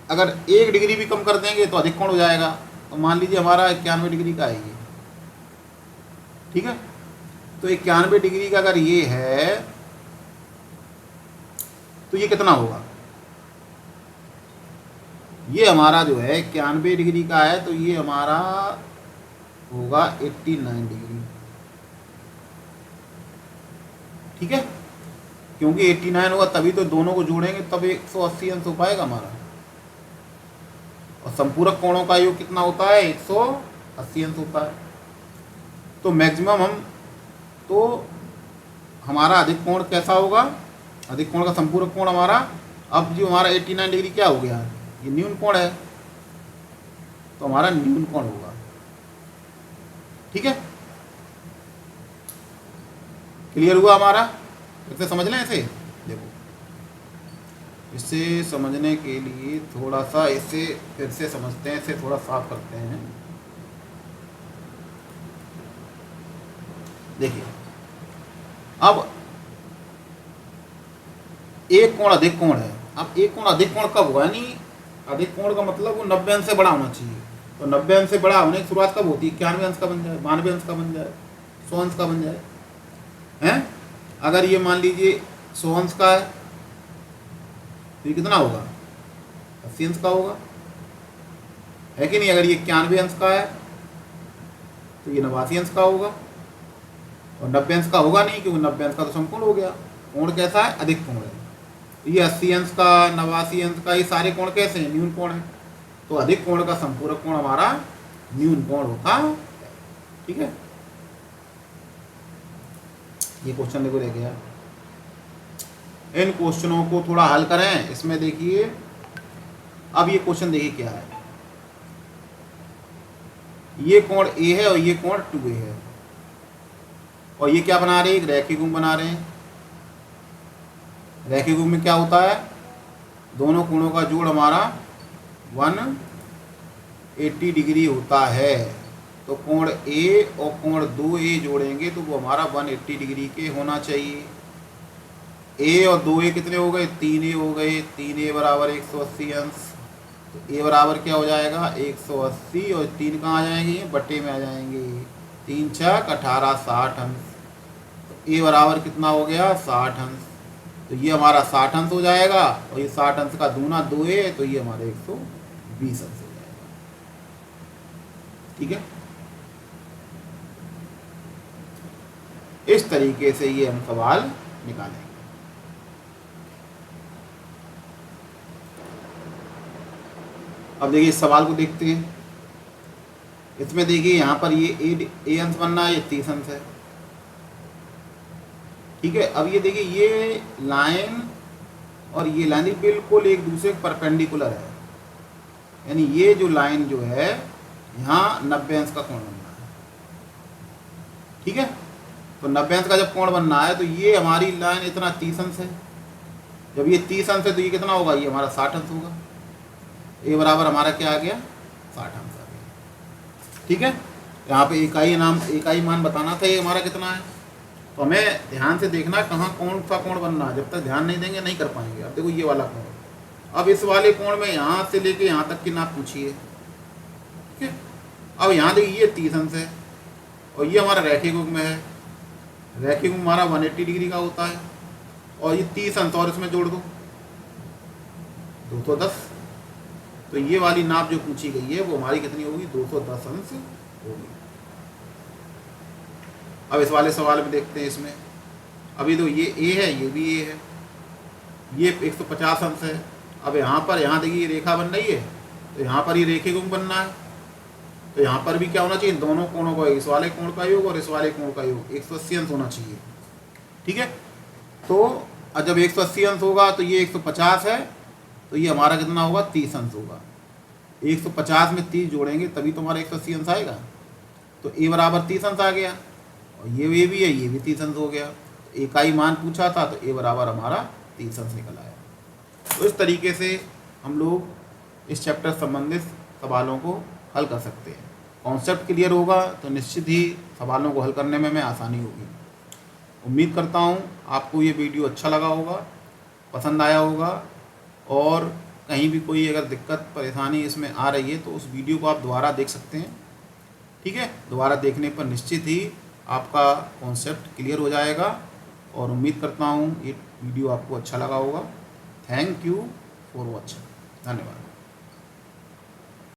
S1: अगर 1 डिग्री भी कम कर देंगे तो अधिक कोण हो जाएगा। तो मान लीजिए हमारा 91 डिग्री का है ये, ठीक है। तो 91 डिग्री का अगर ये है तो ये कितना होगा, ये हमारा जो है 91 डिग्री का है तो ये हमारा होगा 89 डिग्री, ठीक है, क्योंकि 89 होगा तभी तो दोनों को जोड़ेंगे तब 180 अंश हो पाएगा हमारा। और संपूरक कोणों का योग कितना होता है, 180 अंश होता है। तो मैक्सिमम तो हमारा अधिक कोण कैसा होगा, अधिक कोण का संपूरक कोण हमारा, अब जो हमारा 89 डिग्री क्या हो गया, ये न्यून कोण है तो हमारा न्यून कोण होगा, ठीक है। क्लियर हुआ हमारा, इसे समझ लें। इसे देखो, इसे समझने के लिए थोड़ा सा इसे फिर से समझते हैं, इसे थोड़ा साफ करते हैं। देखिए अब एक कोण अधिक कोण है, अब एक कोण अधिक कोण कब हुआ, यानी अधिक कोण का मतलब वो 90 अंश से बड़ा होना चाहिए। तो 90 अंश से बड़ा होने की शुरुआत कब होती है, 91 अंश का बन जाए, 92 अंश का बन जाए, 100 अंश का बन जाए, हैं। अगर ये मान लीजिए 100 अंश का है तो ये कितना होगा, 80 अंश का होगा, है कि नहीं। अगर ये 91 अंश का है तो ये 89 अंश का होगा, और 90 अंश का होगा नहीं क्योंकि 90 अंश का तो समकोण हो गया। कोण कैसा है, अधिक कोण है। तो ये 80 अंश का, 89 अंश का, ये सारे कोण कैसे हैं, न्यून कोण है। तो अधिक कोण का संपूरक कोण हमारा न्यून कोण होता है, ठीक है। ये क्वेश्चन देखो रह गया, इन क्वेश्चनों को थोड़ा हल करें। इसमें देखिए अब ये क्वेश्चन देखिए क्या है, ये कोण ए है और ये कोण 2A है, और ये क्या बना रहे हैं, एक रैखिक गुण बना रहे हैं। रैखिक गुण में क्या होता है, दोनों कोणों का जोड़ हमारा 180 डिग्री होता है। तो कोण ए और कोण 2A जोड़ेंगे तो वो हमारा 180 डिग्री के होना चाहिए। ए और 2A कितने हो गए, 3A हो गए, 3A बराबर 180 अंश। तो ए बराबर क्या हो जाएगा, 180, और 3 कहाँ आ जाएंगे, बट्टे में आ जाएंगे, 3 छक 18, 60 अंश। तो ए बराबर कितना हो गया, 60 अंश। तो ये हमारा 60 अंश हो जाएगा, और ये 60 अंश का दूना 2A है तो ये हमारे 120 अंश हो जाएगा, ठीक है। इस तरीके से ये हम सवाल निकालेंगे। अब देखिए इस सवाल को देखते हैं। इसमें देखिए यहाँ पर ये ए अंश बनना है, ये 30 अंश है, ठीक है। अब ये देखिए ये लाइन और ये लाइन बिल्कुल एक दूसरे के परपेंडिकुलर है, यानी ये जो लाइन जो है यहाँ 90 अंश का कोण बनना है, ठीक है। तो 90 अंश का जब कोण बनना है तो ये हमारी लाइन इतना 30 अंश है। जब ये 30 अंश है तो ये कितना होगा, ये हमारा 60 अंश होगा। ए बराबर हमारा क्या आ गया, 60 अंश आ गया, ठीक है। यहाँ पे इकाई मान बताना था ये हमारा कितना है। तो हमें ध्यान से देखना कहाँ कौन सा कोण बनना है, जब तक ध्यान नहीं देंगे नहीं कर पाएंगे। अब देखो ये वाला कोण, अब इस वाले कोण में यहाँ से लेके यहाँ तक की नाप पूछिए, ठीक है। अब यहाँ देखिए ये 30 अंश है और ये हमारा रैखिक युग्म में है। रैखिक युग्म हमारा 180 डिग्री का होता है, और ये 30 अंश और इसमें जोड़ दो 210। तो ये वाली नाप जो पूछी गई है वो हमारी कितनी होगी, 210 अंश होगी। अब इस वाले सवाल में देखते हैं। इसमें अभी तो ये ए है, ये भी ए है, ये 150 अंश है। अब यहाँ देखिए रेखा बन रही है, तो यहाँ पर ये रेखिक गुण बनना है। तो यहाँ पर भी क्या होना चाहिए, दोनों कोणों का, इस वाले कोण का योग और इस वाले कोण का योग 180 अंश होना चाहिए, ठीक है। तो जब 180 अंश होगा तो ये 150 है, तो ये हमारा कितना होगा, 30 अंश होगा। 150 में 30 जोड़ेंगे तभी तुम्हारा 180 अंश आएगा। तो ए बराबर 30 अंश आ गया, और ये भी है, ये भी 30 अंश हो गया। इकाई मान पूछा था तो ए बराबर हमारा 30 अंश निकल आया। तो इस तरीके से हम लोग इस चैप्टर संबंधित सवालों को हल कर सकते हैं। कॉन्सेप्ट क्लियर होगा तो निश्चित ही सवालों को हल करने में आसानी होगी। उम्मीद करता हूँ आपको ये वीडियो अच्छा लगा होगा, पसंद आया होगा, और कहीं भी कोई अगर दिक्कत परेशानी इसमें आ रही है तो उस वीडियो को आप दोबारा देख सकते हैं। ठीक है, दोबारा देखने पर निश्चित ही आपका कॉन्सेप्ट क्लियर हो जाएगा, और उम्मीद करता हूँ ये वीडियो आपको अच्छा लगा होगा। Thank you for watching. धन्यवाद।